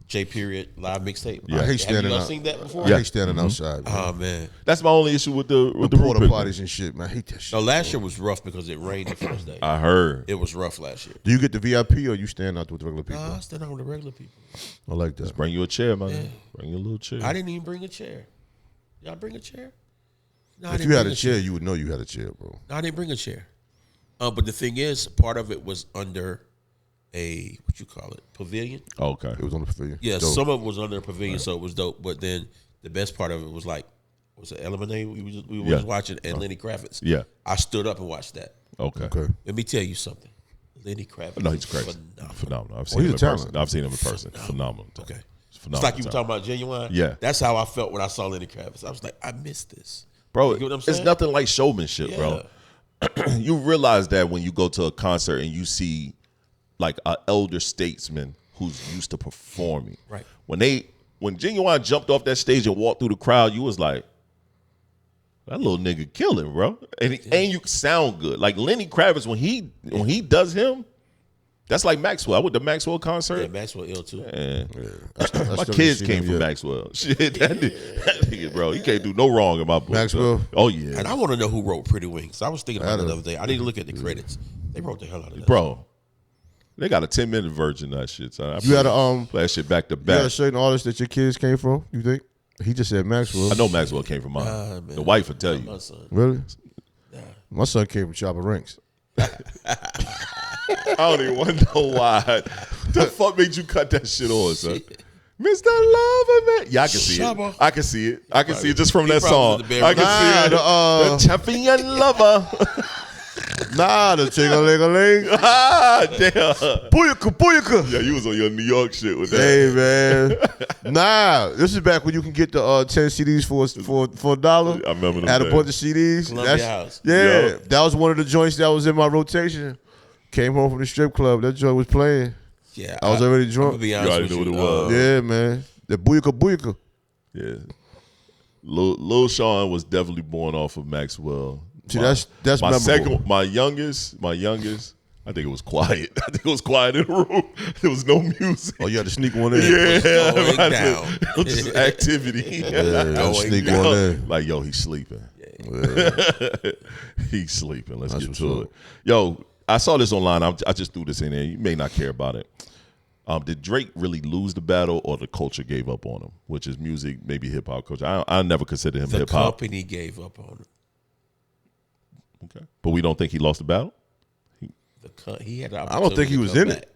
J Period live mixtape. I hate Have standing you out. seen that before? I hate standing outside. Man. Oh man. That's my only issue with the the group porta picnic. potties and shit, man. I hate that shit. No, last year was rough because it rained the first day. I heard. It was rough last year. Do you get the VIP or you stand out with the regular people? I stand out with the regular people. I like that. Bring you a chair, man. Bring you a little chair. I didn't even bring a chair. Y'all bring a chair? No, I If didn't you had bring a chair, you would know you had a chair, bro. No, I didn't bring a chair. But the thing is, part of it was under a pavilion. Okay. It was on the pavilion. Yeah, Dope. some of it was under a pavilion, so it was dope. But then the best part of it was like, was it Lemonade we were just watching and Lenny Kravitz. Yeah. I stood up and watched that. Okay. Okay. Let me tell you something. Lenny Kravitz. No, he's is crazy. Phenomenal. Phenomenal. I've Oh, seen he's him a in talent. person. I've seen him in person. Phenomenal. Okay. It's It's phenomenal. like you were talking about Genuine. Yeah. That's how I felt when I saw Lenny Kravitz. I was like, I missed this. Bro, You get what I'm it's saying? nothing like showmanship, bro. You realize that when you go to a concert and you see like an elder statesman who's used to performing. Right. When Genuine jumped off that stage and walked through the crowd, you was like, that little nigga killing, bro. And you sound good. Like Lenny Kravitz, when he does him, that's like Maxwell. I went to Maxwell concert. Yeah, Maxwell ill too. Man, I my still kids ain't seen came him from yet. Maxwell. Shit, that nigga, bro, he can't do no wrong in my book. Maxwell? Oh yeah, And I want to know who wrote Pretty Wings. I was thinking about it the other day. I need to look at the credits. They wrote the hell out of that. bro. They got a 10-minute version of that shit. So You had a play that shit back to you had a back. certain artist that your kids came from. You think? He just said Maxwell. I know Maxwell came from mine. man. The wife will tell My you. son. Really? My son came from Chopper Ranks. I don't even want to know why. The fuck made you cut that shit on, son? Mr. Lover, man. Yeah, I can see Shabba. it. I can see it. I can see it just from that probably song. was in the I can see it. Nah, The champion lover. Nah, the ching-a-ling-a-ling. Ah, damn. Booyaka, booyaka. Yeah, you was on your New York shit with that. Hey, man. Nah, this is back when you can get the 10 CDs for $1. I remember them Had a days. bunch of CDs. Columbia House. Yeah, Yup. that was one of the joints that was in my rotation. Came home from the strip club. That joint was playing. Yeah, I was already I'm drunk. gonna be You honest already with knew you. what it was. Yeah, man. The booyaka, booyaka. Yeah. Lil Sean was definitely born off of Maxwell. See, that's my memorable. my youngest. I think it was quiet. I think it was quiet in the room. There was no music. Oh, you had to sneak one in. Yeah, Going I down. said, it was just activity. Yeah, you had to sneak one in. Like, yo, he's sleeping. Yeah. He's sleeping. Let's That's get what's to up. it. Yo, I saw this online. I just threw this in there. You may not care about it. Did Drake really lose the battle, or the culture gave up on him? Which is music, maybe hip hop culture. I never considered him The hip hop. company gave up on him. Okay, but we don't think he lost the battle. He had. I don't think he was in it.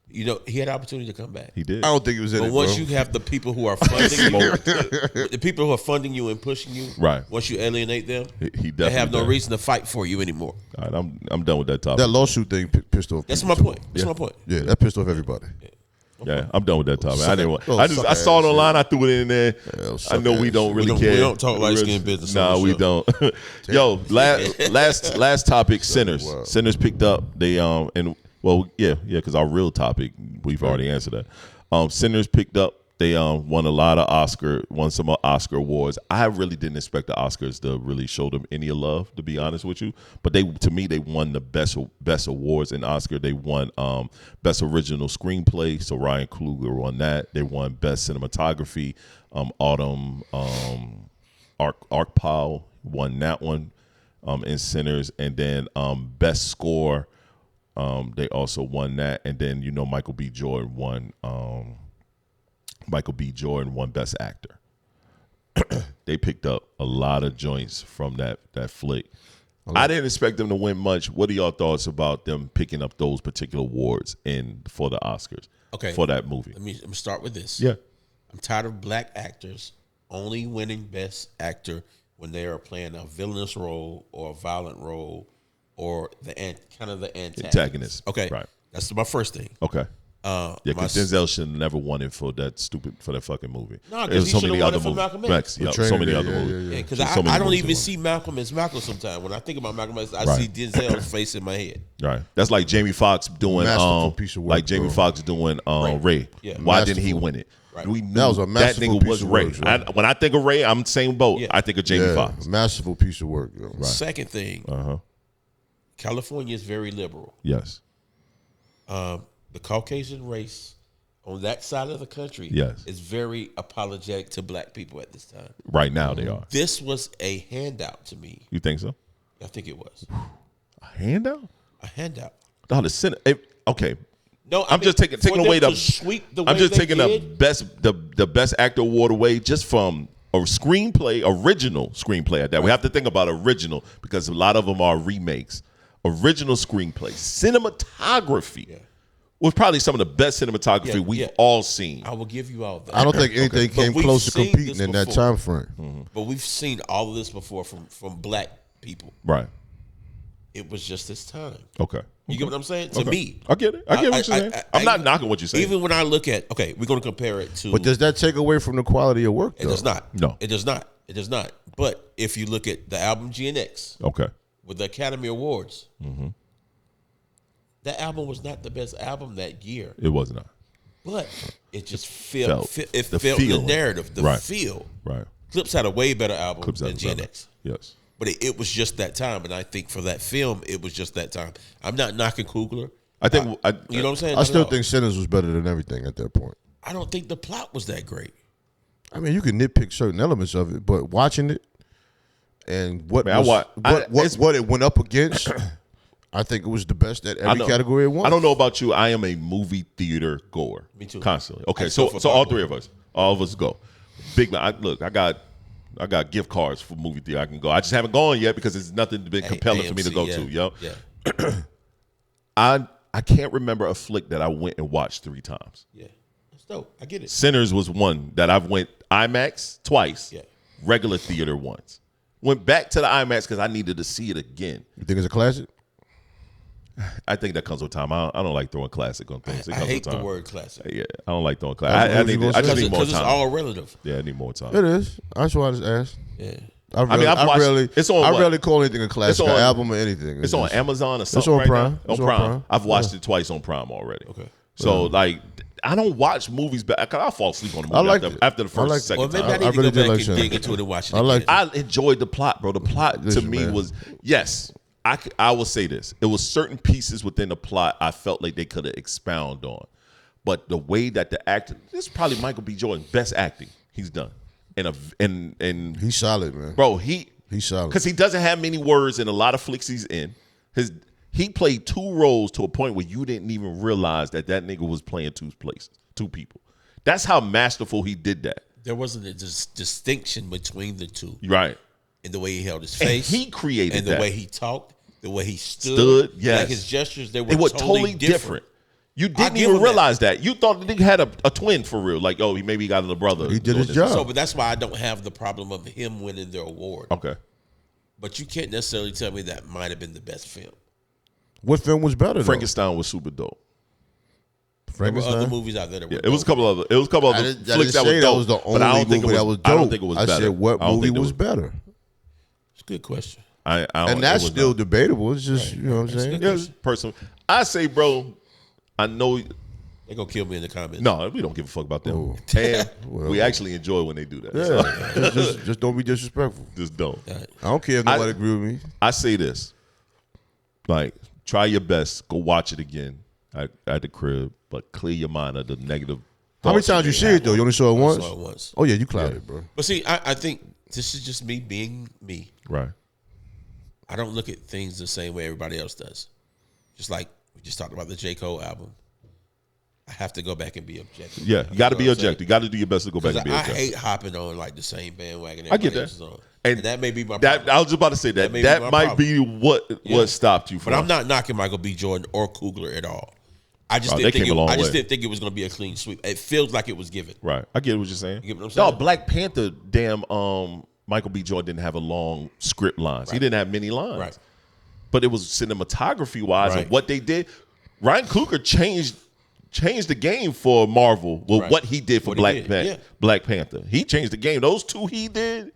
You know, he had the opportunity to come back. He did. I don't think it was in But it, once bro. you have the people who are funding you, the people who are funding you and pushing you, Right. Once you alienate them, He they definitely have no did. reason to fight for you anymore. All right, I'm done with that topic. That lawsuit thing pissed off. That's people, my point. too. That's my point. Yeah, that pissed off everybody. Yeah, I'm done with that topic. I didn't want. Oh, I just I saw it suck-ass online. I threw it in there. Yeah, I know we don't suck-ass really shit. care. We don't talk light-skin business on Nah, the we show. don't. Yo, last topic. Sinners. Wow. Sinners picked up. They and well, yeah, because our real topic we've already answered that. Sinners picked up. They won some Oscar awards. I really didn't expect the Oscars to really show them any love, to be honest with you. But to me, they won the best awards in Oscar. They won best original screenplay. So Ryan Coogler won that. They won best cinematography. Autumn Arkpal won that one in Sinners, and then best score. They also won that, and then Michael B. Jordan won. Michael B. Jordan won Best Actor. They picked up a lot of joints from that flick. I didn't expect them to win much. What are y'all thoughts about them picking up those particular awards for the Oscars? Okay. For that movie. Let me start with this. Yeah. I'm tired of black actors only winning Best Actor when they are playing a villainous role or a violent role or the antagonist. Okay. Right. That's my first thing. Okay. Yeah, because Denzel should have never won it for that fucking movie. No, There's because he should have won it for Malcolm X. Yeah, For so many Trinity, other yeah, movies. yeah. Because There's so many I don't movies even that see Malcolm as Malcolm sometimes. When I think about Malcolm X, I Right. see Denzel's face in my head. Right. That's like Jamie Foxx doing Masterful piece of work, like Jamie bro. Foxx doing Ray. Yeah. Why didn't he Masterful. win it? Right. We knew That was a masterful nigga piece was of Ray. work, right? When I think of Ray, I'm same boat. Yeah. I think of Jamie Yeah, Foxx. masterful piece of work. Yo. Second thing, California is very liberal. Yes. The Caucasian race on that side of the country Yes. is very apologetic to black people at this time. Right now they are. This was a handout to me. You think so? I think it was A handout? a handout. Oh, the Senate. Okay. No, I'm just taking for away them the. to sweep the I'm way just they taking did, the best actor award away just from a screenplay, original screenplay at that. We have to think about original because a lot of them are remakes. Original screenplay, cinematography was probably some of the best cinematography we've all seen. I will give you all that. I don't think anything But came we've close to seen competing this in that before. time frame. But we've seen all of this before from black people. Right. It was just this time. Okay. You get what I'm saying? To Okay. me, I get it. I get what you're saying. I'm not knocking what you're saying. Even when I look at, okay, we're going to compare it to. But does that take away from the quality of work? It though? does not. No. It does not. It does not. But if you look at the album GNX Okay. with the Academy Awards, that album was not the best album that year. It was not. But it just Felt. felt The the feeling. narrative, the Right. feel. Right. Clips had a way better album Clips than out the GNX. Yes. But it was just that time, and I think for that film, it was just that time. I'm not knocking Coogler. I think You know what I'm saying? I still Not at all. think Sinners was better than everything at that point. I don't think the plot was that great. I mean, you can nitpick certain elements of it, but watching it and what Man, what it went up against, I think it was the best at every category it won. I don't know about you. I am a movie theater goer. Me too. Constantly. Okay, I so still all fuck three of us, go. Big man. Look, I got gift cards for movie theater. I can go. I just haven't gone yet because it's nothing been compelling for me to go to. Yo, Yeah. I can't remember a flick that I went and watched 3 times. Yeah. That's dope. I get it. Sinners was one that I've went IMAX twice. Yeah. Regular theater once. Went back to the IMAX because I needed to see it again. You think it's a classic? I think that comes with time. I don't like throwing classic on things. It I comes hate with the time. word classic. Yeah, I don't like throwing That's classic. I what just you gonna need say? more Because it's time. all relative. Yeah, I need more time. It is. That's why I just asked. Yeah. I I've watched- it's on I what? rarely call anything a classic, It's an on- album or anything. It's on just- Amazon or something on right Prime. now? It's On on Prime. Prime. I've watched it twice on Prime already. Okay. So like, I don't watch movies back. I fall asleep on the movie I like after the first, like second Well, maybe time. I need I to really go did back like and Shane. dig into it and watch it I again. like I enjoyed the plot, bro. The plot to Listen, me man. was, yes, I will say this. It was certain pieces within the plot I felt like they could have expound on. But the way that the actor, this is probably Michael B. Jordan, best acting he's done. And He's solid, man. bro, He's solid. because he doesn't have many words in a lot of flicks he's in. He played two roles to a point where you didn't even realize that nigga was playing two people. That's how masterful he did that. There wasn't a distinction between the two. Right. In the way he held his And face. he created and the that. way he talked, the way he stood. Yes. Like his gestures, they It were was totally different. You I'll didn't give even him that. realize that. You thought the nigga had a twin for real. Like, oh, maybe he got a brother. He did doing his this. job. So, but that's why I don't have the problem of him winning the award. Okay. But you can't necessarily tell me that might have been the best film. What film was better? Though? Frankenstein was super dope. There were other Frankenstein. movies out there that were Yeah, it was a couple other. It was a couple I other didn't flicks that say was that dope. was the but I only don't think it movie was. that was dope. I don't think it was I better. said what I don't movie think it was better, It's a good question. I don't, and that's it was still not. debatable. It's just you know what I'm saying. Yeah, it's personal. I say, bro. I know. They're going to kill me in the comments. No, we don't give a fuck about them. Oh. And Well. we actually enjoy when they do that. So, Yeah, just don't be disrespectful. just don't. I don't care if nobody agree with me. I say this, like, try your best. Go watch it again at the crib, but clear your mind of the negative. How many thoughts times you may see have. it though? You only saw it once. saw it once. Oh yeah, you clouded, bro. But see, I think this is just me being me. Right. I don't look at things the same way everybody else does. Just like we just talked about the J. Cole album. I have to go back and be objective. Yeah, you got to know be what I'm objective. You got to do your best to go back saying? and be 'Cause I objective. hate hopping on like the same bandwagon I get everybody that. else is on. And And that may be my That problem. I was just about to say that. That may be That my might problem. be what stopped you from. But I'm not knocking Michael B. Jordan or Kugler at all. I just Oh, didn't they think came a long I just way. didn't think it was going to be a clean sweep. It feels like it was given. Right. I get what you're saying. You get what I'm No, saying? Black Panther, damn, Michael B. Jordan didn't have a long script lines. He didn't have many lines. Right. But it was cinematography wise Right. and what they did. Ryan Coogler changed the game for Marvel with Right. what he did for What he did, yeah. Black Panther. He changed the game. Those two he did,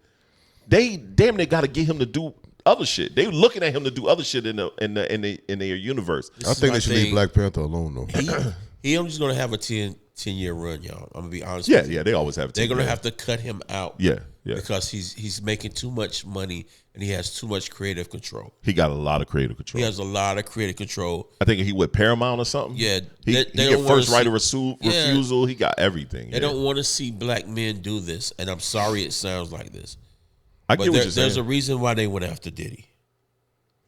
they got to get him to do other shit. They were looking at him to do other shit in their universe. I think they should leave Black Panther alone though. He only just going to have a 10-year run, y'all. I'm going to be honest Yeah, with you. yeah, they always have. They're going to 10 have to cut him out. Yeah, yeah. Because he's making too much money and he has too much creative control. He got a lot of creative control. He has a lot of creative control. I think he with Paramount or something. Yeah, he they get don't first wanna right see- of refusal. He got everything. They yeah. don't want to see black men do this, and I'm sorry it sounds like this. I But get what you're there's a saying. reason why they went after Diddy.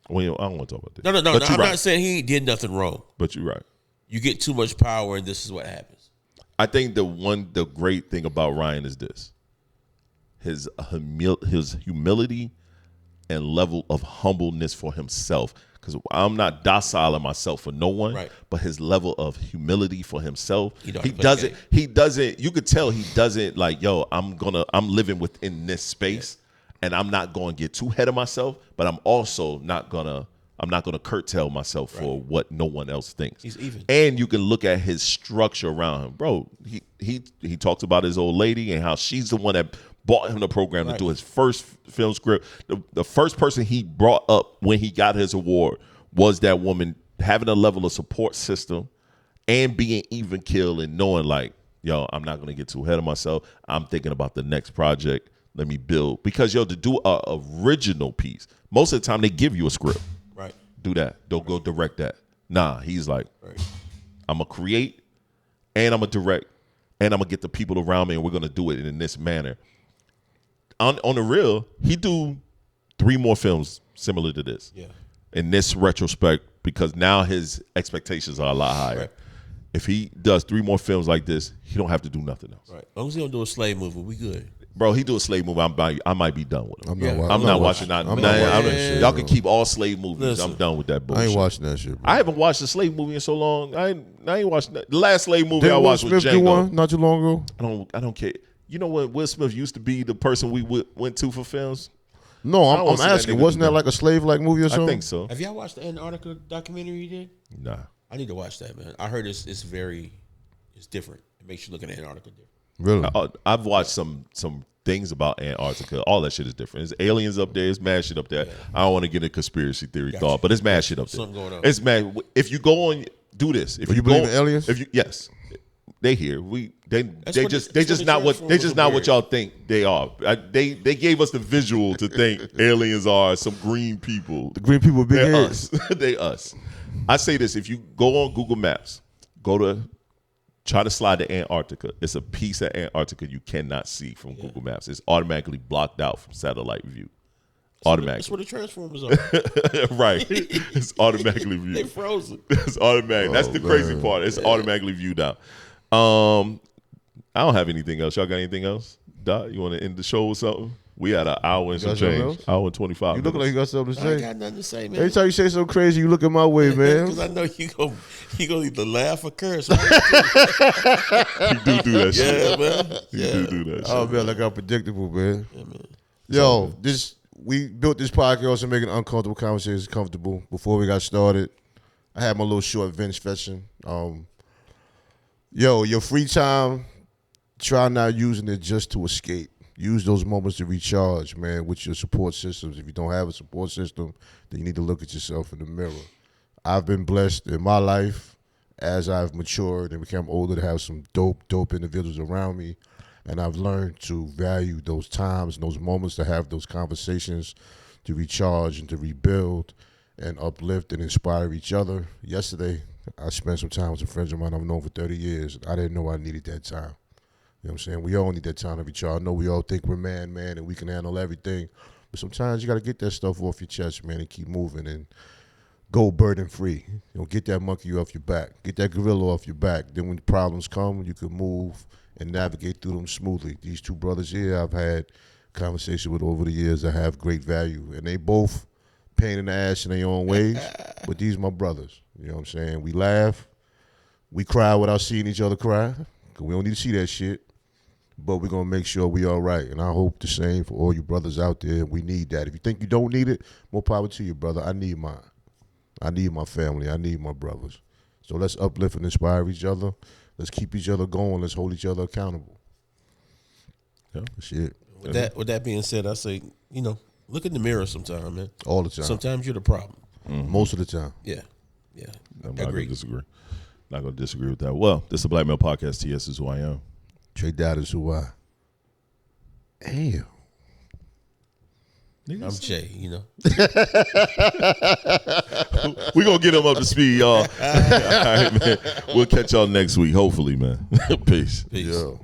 Well, I don't want to talk about this. No, But you're I'm right. not saying he did nothing wrong. But you're right. You get too much power, and this is what happens. I think the great thing about Ryan is this: his humility and level of humbleness for himself. Because I'm not docile in myself for no one, Right. but his level of humility for himself, He know how he to play doesn't. the game. He doesn't. You could tell he doesn't like. Yo, I'm living within this space, and I'm not going to get too ahead of myself. But I'm also not gonna. I'm not going to curtail myself for what no one else thinks. He's even. And you can look at his structure around him, bro. He talks about his old lady and how she's the one that bought him the program to do his first film script. The first person he brought up when he got his award was that woman, having a level of support system and being even keel and knowing like, yo, I'm not going to get too ahead of myself. I'm thinking about the next project. Let me build. Because, yo, to do a original piece, most of the time they give you a script. Right. Do that. Don't go direct that. Nah, he's like, Right. I'm going to create and I'm going to direct and I'm going to get the people around me and we're going to do it in this manner. On the real, he do 3 more films similar to this. Yeah. In this retrospect, because now his expectations are a lot higher. Right. If he does 3 more films like this, he don't have to do nothing else. Right. As long as he don't do a slave movie, we good. Bro, he do a slave movie, I might be done with him. I'm not watching that. I'm not watching that shit, Y'all bro. can keep all slave movies. Listen. I'm done with that bullshit. I ain't watching that shit, bro. I haven't watched a slave movie in so long. I ain't watched that. The last slave movie Didn't I Will watched Smith was do one Django. not too long ago? I don't care. You know what? Will Smith used to be the person we went to for films. No, I don't I'm see that asking. nigga Wasn't do that that. like a slave-like movie or something? I think so. Have y'all watched the Antarctica documentary he did? Nah. I need to watch that, man. I heard it's different. It makes you look at Antarctica different. Really? I've watched some things about Antarctica. All that shit is different. There's aliens up there. It's mad shit up there. I don't want to get a conspiracy theory thought, but it's mad shit up there. Something going on. It's mad. If you go on, do this. If you believe in aliens? Yes. They here. They just not what y'all think they are. They gave us the visual to think aliens are some green people. The green people, big They're heads. us. They us. I say this: if you go on Google Maps, try to slide to Antarctica. It's a piece of Antarctica you cannot see from Google Maps. It's automatically blocked out from satellite view. Automatically. That's where the Transformers are. Right. It's automatically viewed. They frozen. It's automatic. That's the crazy part. It's automatically viewed out. I don't have anything else. Y'all got anything else? Doc, you want to end the show with something? We had an hour and some change. Hour and 25 You look like you got something to I say. ain't got nothing to say, man. Every time you say something crazy, you looking my way, man. Because I know you gonna either laugh or curse. You do that shit. Yeah, man. You do that shit. Oh man, like I'm predictable, man. Yeah, man. Yo, we built this podcast to make uncomfortable conversations comfortable. Before we got started, I had my little short Vince fetching. Your free time, try not using it just to escape. Use those moments to recharge, man, with your support systems. If you don't have a support system, then you need to look at yourself in the mirror. I've been blessed in my life as I've matured and become older to have some dope individuals around me. And I've learned to value those times and those moments to have those conversations, to recharge and to rebuild and uplift and inspire each other. Yesterday, I spent some time with some friends of mine I've known for 30 years. I didn't know I needed that time. You know what I'm saying? We all need that time to recharge. I know we all think we're man, and we can handle everything. But sometimes you got to get that stuff off your chest, man, and keep moving and go burden free. You know, get that monkey off your back. Get that gorilla off your back. Then when the problems come, you can move and navigate through them smoothly. These two brothers here I've had conversations with over the years that have great value. And they both pain in the ass in their own ways, but these are my brothers. You know what I'm saying? We laugh. We cry without seeing each other cry. 'Cause we don't need to see that shit. But we're going to make sure we all right. And I hope the same for all you brothers out there. We need that. If you think you don't need it, more power to you, brother. I need mine. I need my family. I need my brothers. So let's uplift and inspire each other. Let's keep each other going. Let's hold each other accountable. Yeah. Shit. With that being said, I say, look in the mirror sometime, man. All the time. Sometimes you're the problem. Most of the time. Yeah. I'm not going to disagree. Not going to disagree with that. Well, this is the Black Male Podcast. TS is who I am. Trey Dad is who I am. I'm Jay, We're going to get him up to speed, y'all. All right, man. We'll catch y'all next week, hopefully, man. Peace. Peace. Yo.